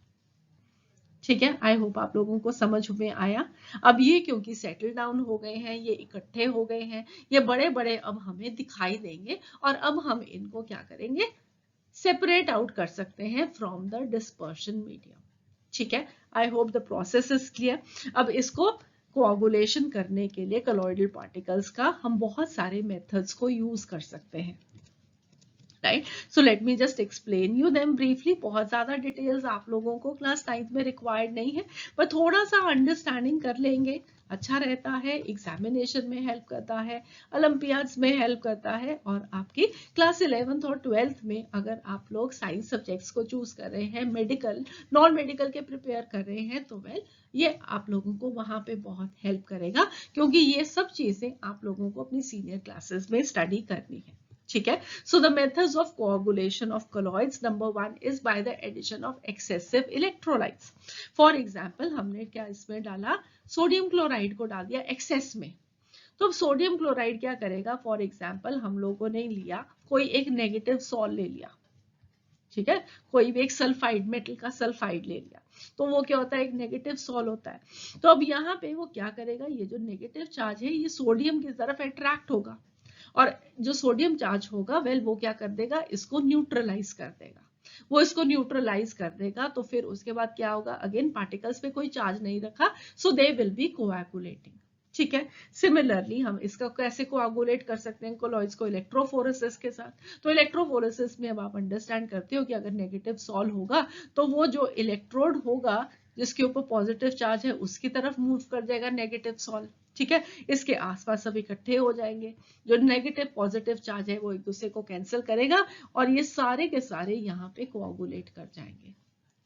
ठीक है, आई होप आप लोगों को समझ में आया। अब ये क्योंकि सेटल डाउन हो गए हैं, ये इकट्ठे हो गए हैं, ये बड़े बड़े अब हमें दिखाई देंगे और अब हम इनको क्या करेंगे, सेपरेट आउट कर सकते हैं फ्रॉम द डिस्पर्शन मीडियम। ठीक है, I hope the process is clear. अब इसको कोआगुलेशन करने के लिए कॉलोइडल पार्टिकल्स का हम बहुत सारे मेथड्स को यूज कर सकते हैं, right. So let me just explain you them briefly. बहुत ज्यादा डिटेल्स आप लोगों को क्लास 9th में रिक्वायर्ड नहीं है, पर थोड़ा सा अंडरस्टैंडिंग कर लेंगे, अच्छा रहता है, एग्जामिनेशन में हेल्प करता है, ओलंपियाड्स में हेल्प करता है, और आपकी क्लास 11th और 12th में अगर आप लोग साइंस सब्जेक्ट्स को चूज कर रहे हैं, मेडिकल नॉन मेडिकल के प्रिपेयर कर रहे हैं, तो वेल ये आप लोगों को वहां पे बहुत हेल्प करेगा, क्योंकि ये सब चीजें आप लोगों को अपनी सीनियर क्लासेस में स्टडी करनी है। ठीक है। So the methods of coagulation of colloids, number 1 is by the addition of excessive electrolytes. For example हमने क्या इसमें डाला, सोडियम क्लोराइड को डाल दिया एक्सेस में। तो अब सोडियम क्लोराइड क्या करेगा, फॉर एग्जांपल हम लोगों ने लिया कोई एक नेगेटिव सॉल्ट ले लिया, ठीक है, कोई भी एक सल्फाइड, मेटल का सल्फाइड ले लिया, तो वो क्या होता है, एक नेगेटिव सॉल्ट होता है। तो अब यहाँ पे वो क्या करेगा, ये जो नेगेटिव चार्ज है ये सोडियम की तरफ अट्रैक्ट होगा, और जो सोडियम चार्ज होगा वेल वो क्या कर देगा, इसको न्यूट्रलाइज कर देगा। वो इसको न्यूट्रलाइज कर देगा तो फिर उसके बाद क्या होगा, अगेन पार्टिकल्स पे कोई चार्ज नहीं रखा, सो दे विल बी कोएगुलेटिंग। ठीक है। सिमिलरली हम इसका कैसे कोआगुलेट कर सकते हैं कोलॉइड्स को, इलेक्ट्रोफोरेसिस के साथ। तो इलेक्ट्रोफोरेसिस में अब आप अंडरस्टैंड करते हो कि अगर नेगेटिव सॉल्व होगा तो वो जो इलेक्ट्रोड होगा जिसके ऊपर पॉजिटिव चार्ज है उसकी तरफ मूव कर जाएगा नेगेटिव सॉल्व। ठीक है, इसके आसपास सब इकट्ठे हो जाएंगे, जो नेगेटिव पॉजिटिव चार्ज है वो एक दूसरे को कैंसिल करेगा और ये सारे के सारे यहाँ पे कोआगुलेट कर जाएंगे।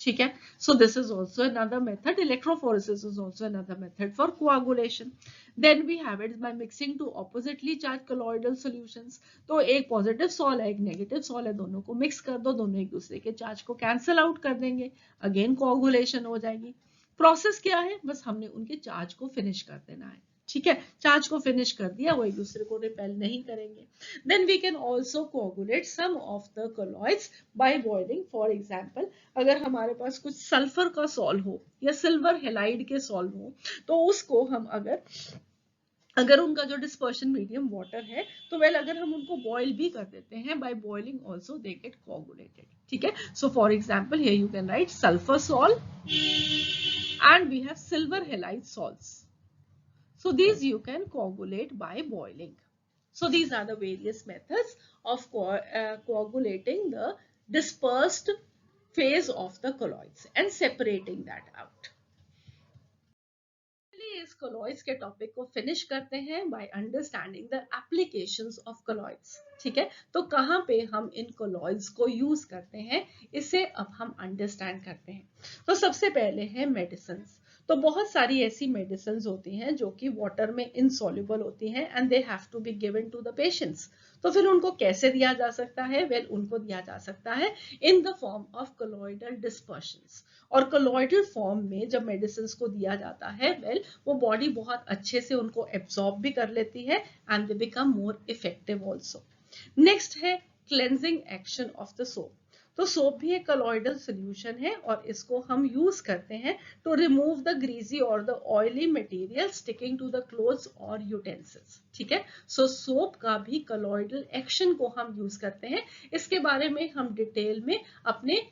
ठीक है, so this is also another method. Electrophoresis is also another method for coagulation. Then we have it by mixing two oppositely charged colloidal solutions. तो एक पॉजिटिव सॉल है, एक नेगेटिव सॉल है, दोनों को मिक्स कर दो, दोनों एक दूसरे के चार्ज को कैंसिल आउट कर देंगे, अगेन कोआगुलेशन हो जाएगी। प्रोसेस क्या है, बस हमने उनके चार्ज को फिनिश कर देना है। ठीक है, चार्ज को फिनिश कर दिया, वो एक दूसरे को रिपेल नहीं करेंगे। Then we can also coagulate some of the colloids by boiling. For example अगर हमारे पास कुछ सल्फर का सॉल्व हो या सिल्वर हेलाइड के सॉल्व हो, तो उसको हम अगर उनका जो डिस्पर्शन मीडियम वाटर है तो वेल अगर हम उनको बॉईल भी कर देते हैं, by boiling also they get coagulated. ठीक है, so for example here you can write sulphur salt and we have silver halide salts. So these you can coagulate by boiling. So these are the various methods of coagulating the dispersed phase of the colloids and separating that out. इस colloids के टॉपिक को फिनिश करते हैं by understanding the applications of colloids. ठीक है, तो कहाँ पे हम इन colloids को यूज करते हैं, इसे अब हम अंडरस्टैंड करते हैं। तो सबसे पहले है मेडिसिन्स। तो बहुत सारी ऐसी मेडिसिन होती हैं जो कि वाटर में इनसॉल्युबल होती हैं and they have to be given to the patients. तो फिर उनको कैसे दिया जा सकता है, वेल उनको दिया जा सकता है in the form of colloidal dispersions. और कोलॉइडल फॉर्म में जब मेडिसिन को दिया जाता है वेल वो बॉडी बहुत अच्छे से उनको एब्सॉर्ब भी कर लेती है and they become more effective also. Next है cleansing action of the soap. तो सोप भी एक कॉलॉइडल सोल्यूशन है और इसको हम यूज करते हैं टू रिमूव द ग्रीजी और the oily material sticking to the clothes और यूटेंसिल्स। ठीक है, सो सोप का भी कॉलॉइडल एक्शन को हम यूज करते हैं। इसके बारे में हम डिटेल में अपने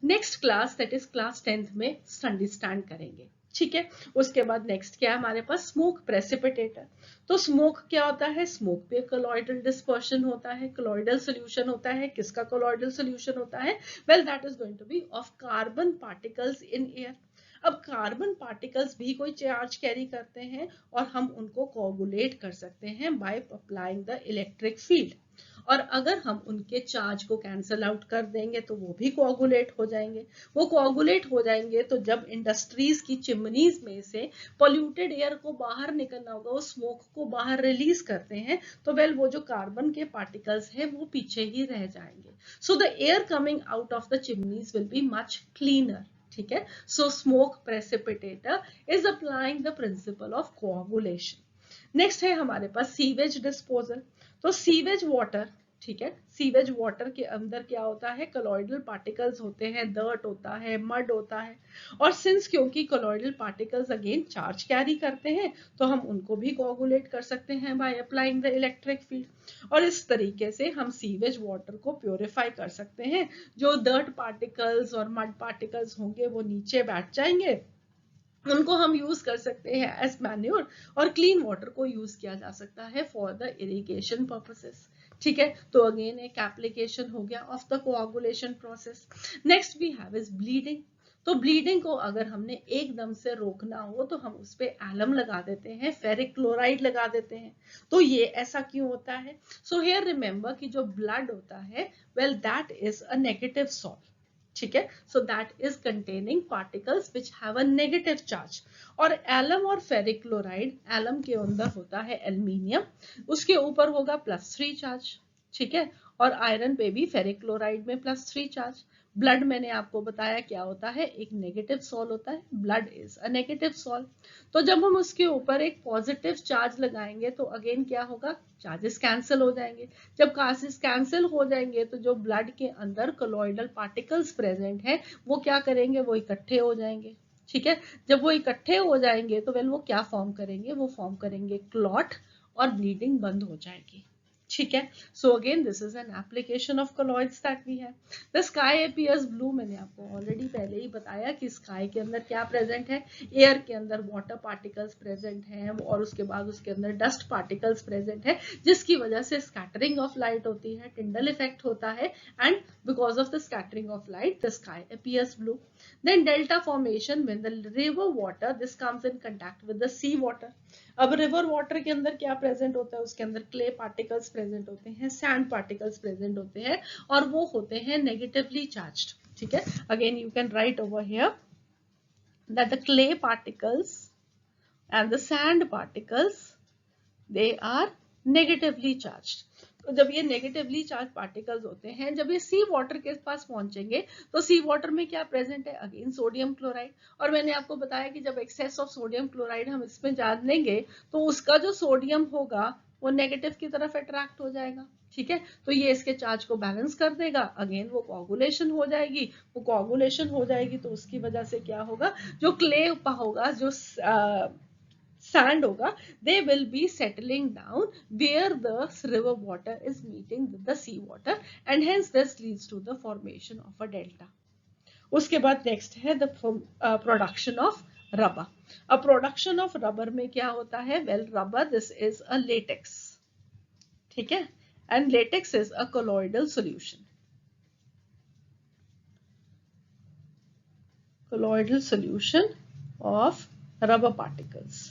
next class that is class 10th में अंडरस्टैंड करेंगे। ठीक है, उसके बाद नेक्स्ट क्या है हमारे पास, स्मोक प्रेसिपिटेटर। तो स्मोक क्या होता है, स्मोक पे कोलॉइडल डिस्पर्शन होता है, कोलॉइडल सोल्यूशन होता है। किसका कोलॉइडल सोल्यूशन होता है, well that is going to be of carbon particles in air. अब कार्बन पार्टिकल्स भी कोई चार्ज कैरी करते हैं और हम उनको कोआगुलेट कर सकते हैं by applying the electric field. और अगर हम उनके चार्ज को कैंसल आउट कर देंगे तो वो भी कोआगुलेट हो जाएंगे। वो कोआगुलेट हो जाएंगे तो जब इंडस्ट्रीज की चिमनीज में से पॉल्यूटेड एयर को बाहर निकलना होगा, वो स्मोक को बाहर रिलीज करते हैं, तो वेल वो जो कार्बन के पार्टिकल्स है वो पीछे ही रह जाएंगे। So the air coming out of the chimneys will be much cleaner. ठीक है, so smoke precipitator is applying the principle of coagulation. Next है हमारे पास सीवेज डिस्पोजल। तो सीवेज वाटर, ठीक है, सीवेज वाटर के अंदर क्या होता है, कॉलॉइडल पार्टिकल्स होते हैं, डर्ट होता है, मड होता है, और सिंस क्योंकि colloidal particles again charge carry करते हैं तो हम उनको भी कोआगुलेट कर सकते हैं by applying the electric field. और इस तरीके से हम सीवेज वाटर को प्योरीफाई कर सकते हैं। जो डर्ट पार्टिकल्स और मड पार्टिकल्स होंगे वो नीचे बैठ जाएंगे, उनको हम यूज कर सकते हैं एज मैन्योर, और क्लीन वाटर को यूज किया जा सकता है फॉर द इरिगेशन पर्पसेस। ठीक है, तो अगेन एक एप्लीकेशन हो गया of the coagulation process. Next we have is bleeding. तो ब्लीडिंग को अगर हमने एकदम से रोकना हो तो हम उस पे एलम लगा देते हैं, फेरिक क्लोराइड लगा देते हैं। तो ये ऐसा क्यों होता है? सो हियर रिमेंबर कि जो ब्लड होता है, well that is a negative salt. ठीक है, so that is containing particles which have a negative charge. और एलम और फेरिक क्लोराइड, एलम के अंदर होता है एल्यूमिनियम, उसके ऊपर होगा +3 चार्ज। ठीक है, और आयरन पे भी फेरिक क्लोराइड में +3 चार्ज। ब्लड मैंने आपको बताया क्या होता है, एक नेगेटिव सॉल्ट होता है, blood is a negative salt. तो जब हम उसके ऊपर एक पॉजिटिव चार्ज लगाएंगे तो अगेन क्या होगा, चार्जेस कैंसिल हो जाएंगे। जब चार्जेस कैंसिल हो जाएंगे तो जो ब्लड के अंदर कोलॉइडल पार्टिकल्स प्रेजेंट है वो क्या करेंगे, वो इकट्ठे हो जाएंगे। ठीक है, जब वो इकट्ठे हो जाएंगे तो वेल वो क्या फॉर्म करेंगे, वो फॉर्म करेंगे क्लॉट, और ब्लीडिंग बंद हो जाएगी। ठीक है, so again this is an application of colloids that we have. The sky appears blue, मैंने आपको ऑलरेडी पहले ही बताया कि स्काई के अंदर क्या प्रेजेंट है, एयर के अंदर वाटर पार्टिकल्स प्रेजेंट हैं, और उसके बाद उसके अंदर डस्ट पार्टिकल्स प्रेजेंट है, जिसकी वजह से स्कैटरिंग ऑफ लाइट होती है, टिंडल इफेक्ट होता है, and because of the scattering of light the sky appears blue. Then delta formation when the river water this comes in contact with the sea water. अब रिवर वाटर के अंदर क्या प्रेजेंट होता है, उसके अंदर क्ले पार्टिकल्स प्रेजेंट होते हैं, सैंड पार्टिकल्स प्रेजेंट होते हैं, और वो होते हैं नेगेटिवली चार्ज्ड। ठीक है, again you can right over here that the clay particles and the sand particles they are negatively charged. तो जब ये नेगेटिवली चार्ज पार्टिकल्स होते हैं, जब ये सी वाटर के पास पहुंचेंगे तो सी वाटर में क्या प्रेजेंट है, अगेन सोडियम क्लोराइड। और मैंने आपको बताया कि जब एक्सेस ऑफ सोडियम क्लोराइड हम इसमें डाल देंगे तो उसका जो सोडियम होगा वो नेगेटिव की तरफ अट्रैक्ट हो जाएगा। ठीक है, तो ये इसके चार्ज को बैलेंस कर देगा, अगेन वो कोआगुलेशन हो जाएगी। वो कोआगुलेशन हो जाएगी तो उसकी वजह से क्या होगा, जो क्ले होगा, जो sand होगा, they will be settling down where the river water is meeting with the sea water, and hence this leads to the formation of a delta. उसके बाद नेक्स्ट है the production of rubber. अब प्रोडक्शन ऑफ रबर में क्या होता है, well rubber this is a latex. ठीक है, and latex is a colloidal solution. Colloidal solution of rubber particles.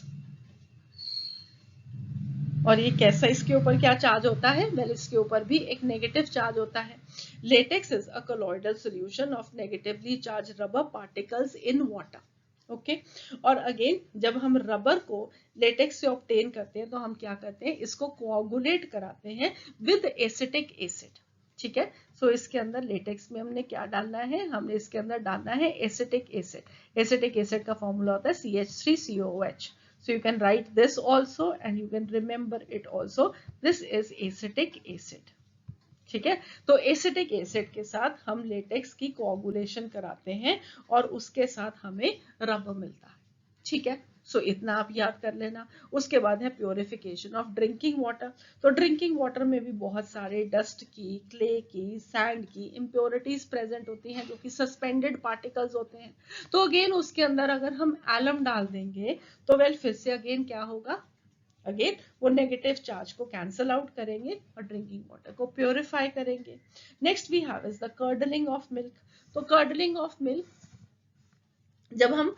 और ये कैसा, इसके ऊपर क्या चार्ज होता है, वेल इसके ऊपर भी एक नेगेटिव चार्ज होता है। Latex is a colloidal solution of negatively charge rubber particles in water. Okay, और अगेन जब हम रबर को लेटेक्स से ऑब्टेन करते हैं तो हम क्या करते हैं, इसको कोआगुलेट कराते हैं विद एसिटिक एसिड। ठीक है, सो इसके अंदर लेटेक्स में हमने क्या डालना है, हमने इसके अंदर डालना है एसिटिक एसिड। एसिटिक एसिड का फॉर्मूला होता है CH3COOH। So you can write this also and you can remember it also. This is acetic acid. ठीक है, तो एसिटिक एसिड के साथ हम लेटेक्स की कोआगुलेशन कराते हैं और उसके साथ हमें रबर मिलता है। ठीक है, सो इतना आप याद कर लेना। उसके बाद है प्योरिफिकेशन ऑफ ड्रिंकिंग वाटर। तो ड्रिंकिंग वाटर में भी बहुत सारे डस्ट की, क्ले की, सैंड की इम्प्योरिटीज प्रेजेंट होती हैं जो कि सस्पेंडेड पार्टिकल्स होते हैं। तो अगेन उसके अंदर अगर हम एलम डाल देंगे तो वेल फिर से अगेन क्या होगा, अगेन वो नेगेटिव चार्ज को कैंसल आउट करेंगे और ड्रिंकिंग वाटर को प्योरीफाई करेंगे। Next we have is the curdling of milk. तो कर्डलिंग ऑफ मिल्क, जब हम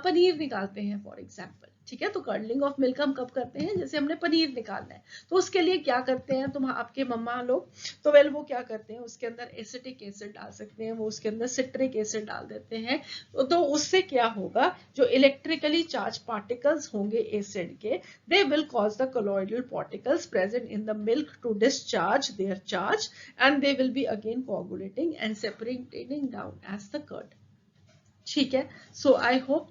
पनीर निकालते हैं फॉर एग्जाम्पल, ठीक है। तो कर्डलिंग ऑफ मिल्क हम कब करते हैं, जैसे हमने पनीर निकालना है तो उसके लिए क्या करते हैं तुम आपके मम्मा लोग, तो वेल वो क्या करते हैं, उसके अंदर एसिटिक एसिड डाल सकते हैं, वो उसके अंदर सिट्रिक एसिड डाल देते हैं। तो उससे क्या होगा, जो इलेक्ट्रिकली चार्ज पार्टिकल्स होंगे एसिड के, they will cause the colloidal particles present in the milk to discharge their charge and they will be again coagulating and separating down as the curd. ठीक है। सो आई होप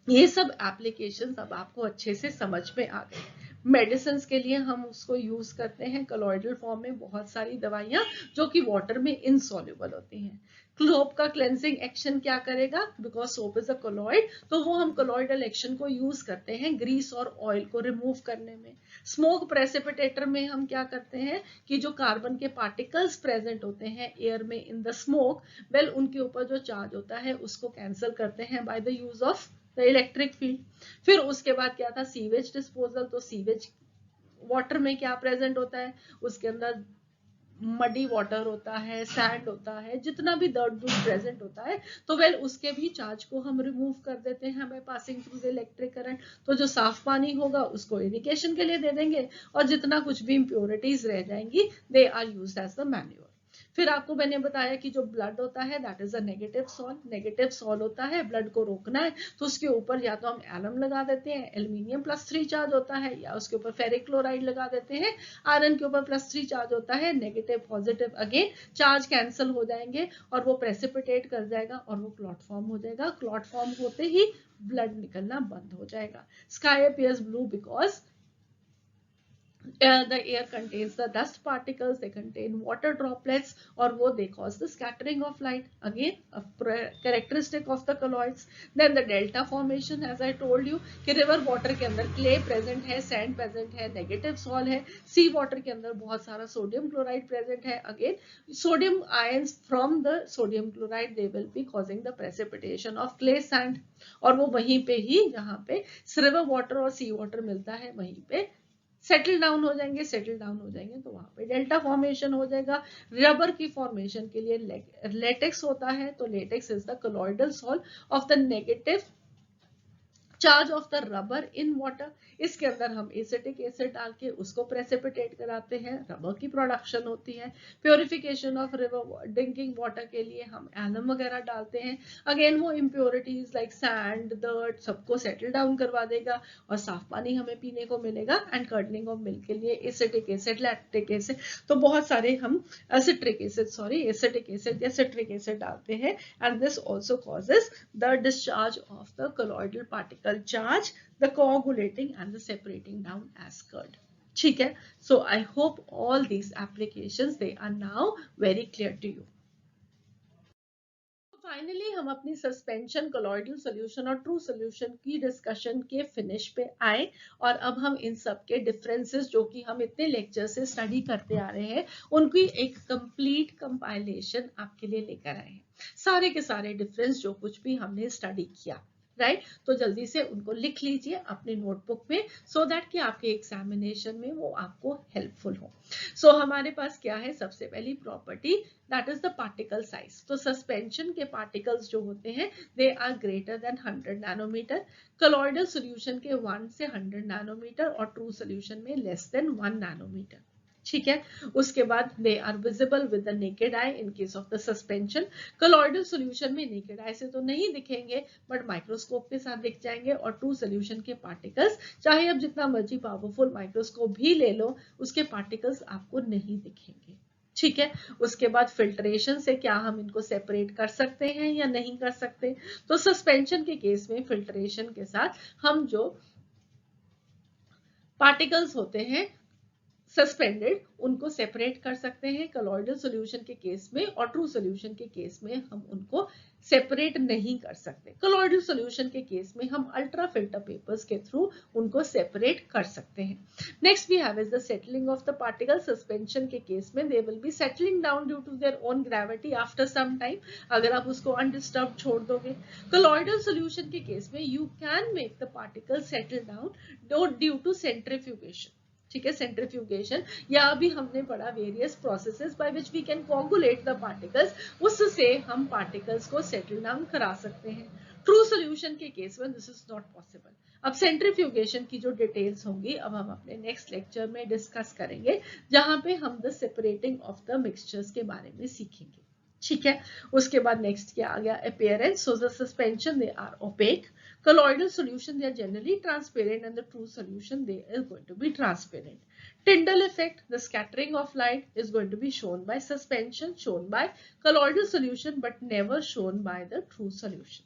ये सब एप्लीकेशन अब आपको अच्छे से समझ में आ गए। मेडिसिन के लिए हम उसको यूज करते हैं कोलॉइडल फॉर्म में, बहुत सारी दवाइयां जो कि वाटर में इनसॉल्युबल होती हैं। सोप का क्लेंजिंग एक्शन क्या करेगा, because soap is a colloid, तो वो हम कोलॉइडल एक्शन को यूज करते हैं ग्रीस और ऑयल को रिमूव करने में। स्मोक प्रेसिपिटेटर में हम क्या करते हैं कि जो कार्बन के पार्टिकल्स प्रेजेंट होते हैं एयर में इन द स्मोक, वेल उनके ऊपर जो चार्ज होता है उसको कैंसिल करते हैं by the use of the electric field. फिर उसके बाद क्या था, सीवेज डिस्पोजल। तो सीवेज वाटर में क्या प्रेजेंट होता है, उसके अंदर मडी वाटर होता है, सैंड होता है, जितना भी दर्द प्रेजेंट होता है, तो वेल उसके भी चार्ज को हम रिमूव कर देते हैं by passing through the electric current. तो जो साफ पानी होगा उसको इरिगेशन के लिए दे देंगे और जितना कुछ भी इम्प्योरिटीज रह जाएंगी they are used as the manure. फिर आपको मैंने बताया कि जो ब्लड होता है that is a negative salt. Negative salt होता है, ब्लड को रोकना है तो उसके ऊपर या तो हम एलम लगा देते हैं, एल्यूमिनियम +3 चार्ज होता है, या उसके ऊपर फेरिक क्लोराइड लगा देते हैं, आयरन के ऊपर +3 चार्ज होता है, negative positive again charge cancel हो जाएंगे और वो प्रेसिपिटेट कर जाएगा और वो क्लॉट फॉर्म हो जाएगा। क्लॉट फॉर्म होते ही ब्लड निकलना बंद हो जाएगा। Sky appears blue because the air contains the dust particles, they contain water droplets, और वो they cause the scattering of light, again a characteristic of the colloids. Then the delta formation, as I told you कि river water के अंदर clay present है, sand present है, negative soil है, sea water के अंदर बहुत सारा sodium chloride present है, again sodium ions from the sodium chloride they will be causing the precipitation of clay sand, और वो वहीं पे ही जहाँ पे river water और sea water मिलता है वहीं पे सेटल डाउन हो जाएंगे। सेटल डाउन हो जाएंगे तो वहां पे डेल्टा फॉर्मेशन हो जाएगा। रबर की फॉर्मेशन के लिए लेटेक्स होता है, तो latex is the colloidal salt of the negative charge of the rubber in water. इसके अंदर हम एसिटिक एसिड डाल के उसको प्रेसिपिटेट कराते हैं, रबर की प्रोडक्शन होती है। Purification of river drinking water के लिए हम एलम वगैरह डालते हैं, अगेन वो इम्प्योरिटीज लाइक सैंड डर्ट सबको सेटल डाउन करवा देगा और साफ पानी हमें पीने को मिलेगा। एंड कर्डलिंग ऑफ मिल्क के लिए एसिटिक एसिड, लैक्टिक एसिड, तो बहुत सारे हम सिट्रिक एसिड एसिटिक एसिड या सिट्रिक एसिड डालते हैं। And this also causes the discharge of the colloidal particle charge, the coagulating and the separating down as curd. ठीक है। So I hope all these applications they are now very clear to you. Finally हम अपनी सस्पेंशन, कोलॉइडल सॉल्यूशन और ट्रू सॉल्यूशन की डिस्कशन के फिनिश पे आए और अब हम इन सब के डिफरेंसेस जो कि हम इतने लेक्चर से स्टडी करते आ रहे हैं उनकी एक कंप्लीट कंपाइलेशन आपके लिए लेकर आए हैं। सारे के सारे डिफरेंस जो कुछ भी हमने स्टडी किया, राइट, तो जल्दी से उनको लिख लीजिए अपने नोटबुक में सो दैट कि आपके एग्जामिनेशन में वो आपको हेल्पफुल हो। सो हमारे पास क्या है, सबसे पहली property that is the particle size. तो सस्पेंशन के पार्टिकल्स जो होते हैं they are greater than 100 nanometer, colloidal solution के 1 से 100 नैनोमीटर और ट्रू सॉल्यूशन में लेस देन 1 नैनोमीटर। ठीक है। उसके बाद they are visible with the naked eye in case of the suspension. Colloidal solution में नेकेड आई से तो नहीं दिखेंगे बट माइक्रोस्कोप के साथ दिख जाएंगे, और ट्रू सॉल्यूशन के पार्टिकल्स चाहे आप जितना मर्जी पावरफुल माइक्रोस्कोप भी ले लो उसके पार्टिकल्स आपको नहीं दिखेंगे। ठीक है। उसके बाद फिल्ट्रेशन से क्या हम इनको सेपरेट कर सकते हैं या नहीं कर सकते, तो सस्पेंशन के केस में फिल्ट्रेशन के साथ हम जो पार्टिकल्स होते हैं सस्पेंडेड उनको सेपरेट कर सकते हैं। कोलॉइडल सॉल्यूशन के केस में और ट्रू सॉल्यूशन के केस में हम उनको सेपरेट नहीं कर सकते। कोलॉइडल सॉल्यूशन के केस में हम अल्ट्रा फिल्टर पेपर्स के थ्रू उनको सेपरेट कर सकते हैं। Next we have is the settling of the particle. Suspension के केस में they will be settling down due to their own gravity after some time, अगर आप उसको अनडिस्टर्ब छोड़ दोगे। कोलॉइडल सॉल्यूशन के केस में you can make the particle settle down due to centrifugation. ठीक है, सेंट्रीफ्यूगेशन, या अभी हमने पढ़ा various processes bye which we can coagulate the particles, उससे हम पार्टिकल्स को सेटल डाउन करा सकते हैं। ट्रू सोल्यूशन के केस में दिस इज नॉट पॉसिबल। अब सेंट्रीफ्यूगेशन की जो डिटेल्स होंगी अब हम अपने नेक्स्ट लेक्चर में डिस्कस करेंगे, जहां पे हम the separating of the mixtures के बारे में सीखेंगे। ठीक है, उसके बाद नेक्स्ट क्या आ गया, appearance. So the suspension they are opaque, colloidal solution they are generally transparent, and the true solution they are going to be transparent. Tyndall effect, the scattering of light is going to be shown by suspension, shown by colloidal solution, but never shown by the true solution.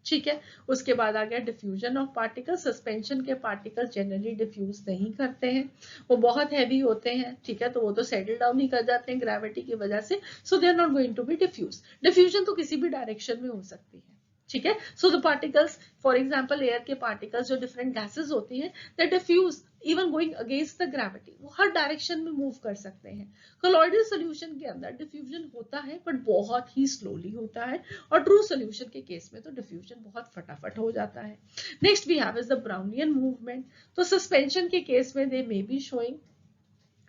ठीक है, उसके बाद आ गया डिफ्यूजन ऑफ पार्टिकल। सस्पेंशन के पार्टिकल जनरली डिफ्यूज नहीं करते हैं, वो बहुत हैवी होते हैं। ठीक है, तो वो तो सेटल डाउन ही कर जाते हैं ग्रेविटी की वजह से, so they are not going to be diffuse. Diffusion तो किसी भी डायरेक्शन में हो सकती है। ठीक है, so the particles, for example air के पार्टिकल्स जो डिफरेंट गैसेस होती हैं, they diffuse even going against the gravity, वो हर डायरेक्शन में मूव कर सकते हैं। कोलॉइडल सॉल्यूशन के अंदर डिफ्यूजन होता है बट बहुत ही स्लोली होता है, और ट्रू सॉल्यूशन के केस में तो डिफ्यूजन बहुत फटाफट हो जाता है। Next we have is the Brownian movement. तो सस्पेंशन के केस में they may be showing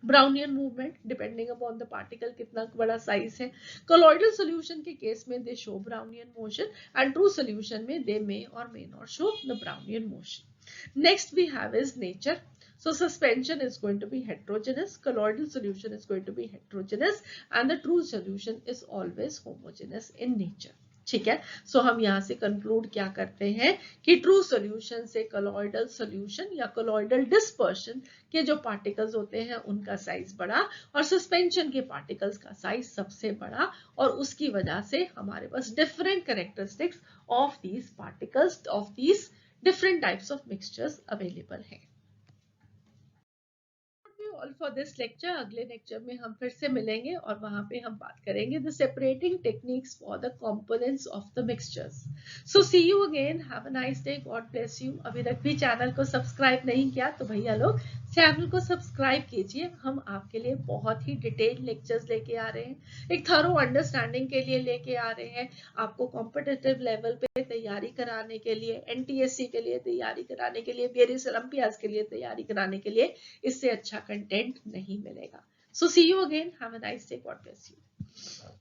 Brownian movement depending upon the particle कितना बड़ा size है। Colloidal solution के केस में they show Brownian motion, and true solution में they may or may not show the Brownian motion. Next we have is nature. So suspension is going to be heterogeneous, colloidal solution is going to be heterogeneous, and the true solution is always homogeneous in nature. ठीक है, सो हम यहाँ से कंक्लूड क्या करते हैं कि ट्रू सॉल्यूशन से कोलॉइडल सॉल्यूशन या कोलॉइडल डिस्पर्शन के जो पार्टिकल्स होते हैं उनका साइज बड़ा, और सस्पेंशन के पार्टिकल्स का साइज सबसे बड़ा, और उसकी वजह से हमारे पास different characteristics of these particles, of these different types of mixtures available हैं। All for this lecture. अगले लेक्चर में हम फिर से मिलेंगे और वहां पे हम बात करेंगे the separating techniques for the components of the mixtures. So see you again, have a nice day, God bless you. अभी तक भी चैनल को सब्सक्राइब नहीं किया तो भैया लोग चैनल को सब्सक्राइब कीजिए। हम आपके लिए बहुत ही डिटेल्ड लेक्चर्स लेके आ रहे हैं, एक थरो अंडरस्टैंडिंग के लिए लेके आ रहे हैं, आपको कॉम्पिटिटिव लेवल पे तैयारी कराने के लिए, एनटीएससी के लिए तैयारी कराने के लिए, वेरियस ओलंपियाड्स के लिए तैयारी कराने के लिए। इससे अच्छा कंटेंट नहीं मिलेगा। So see you again, have a nice day, God bless you.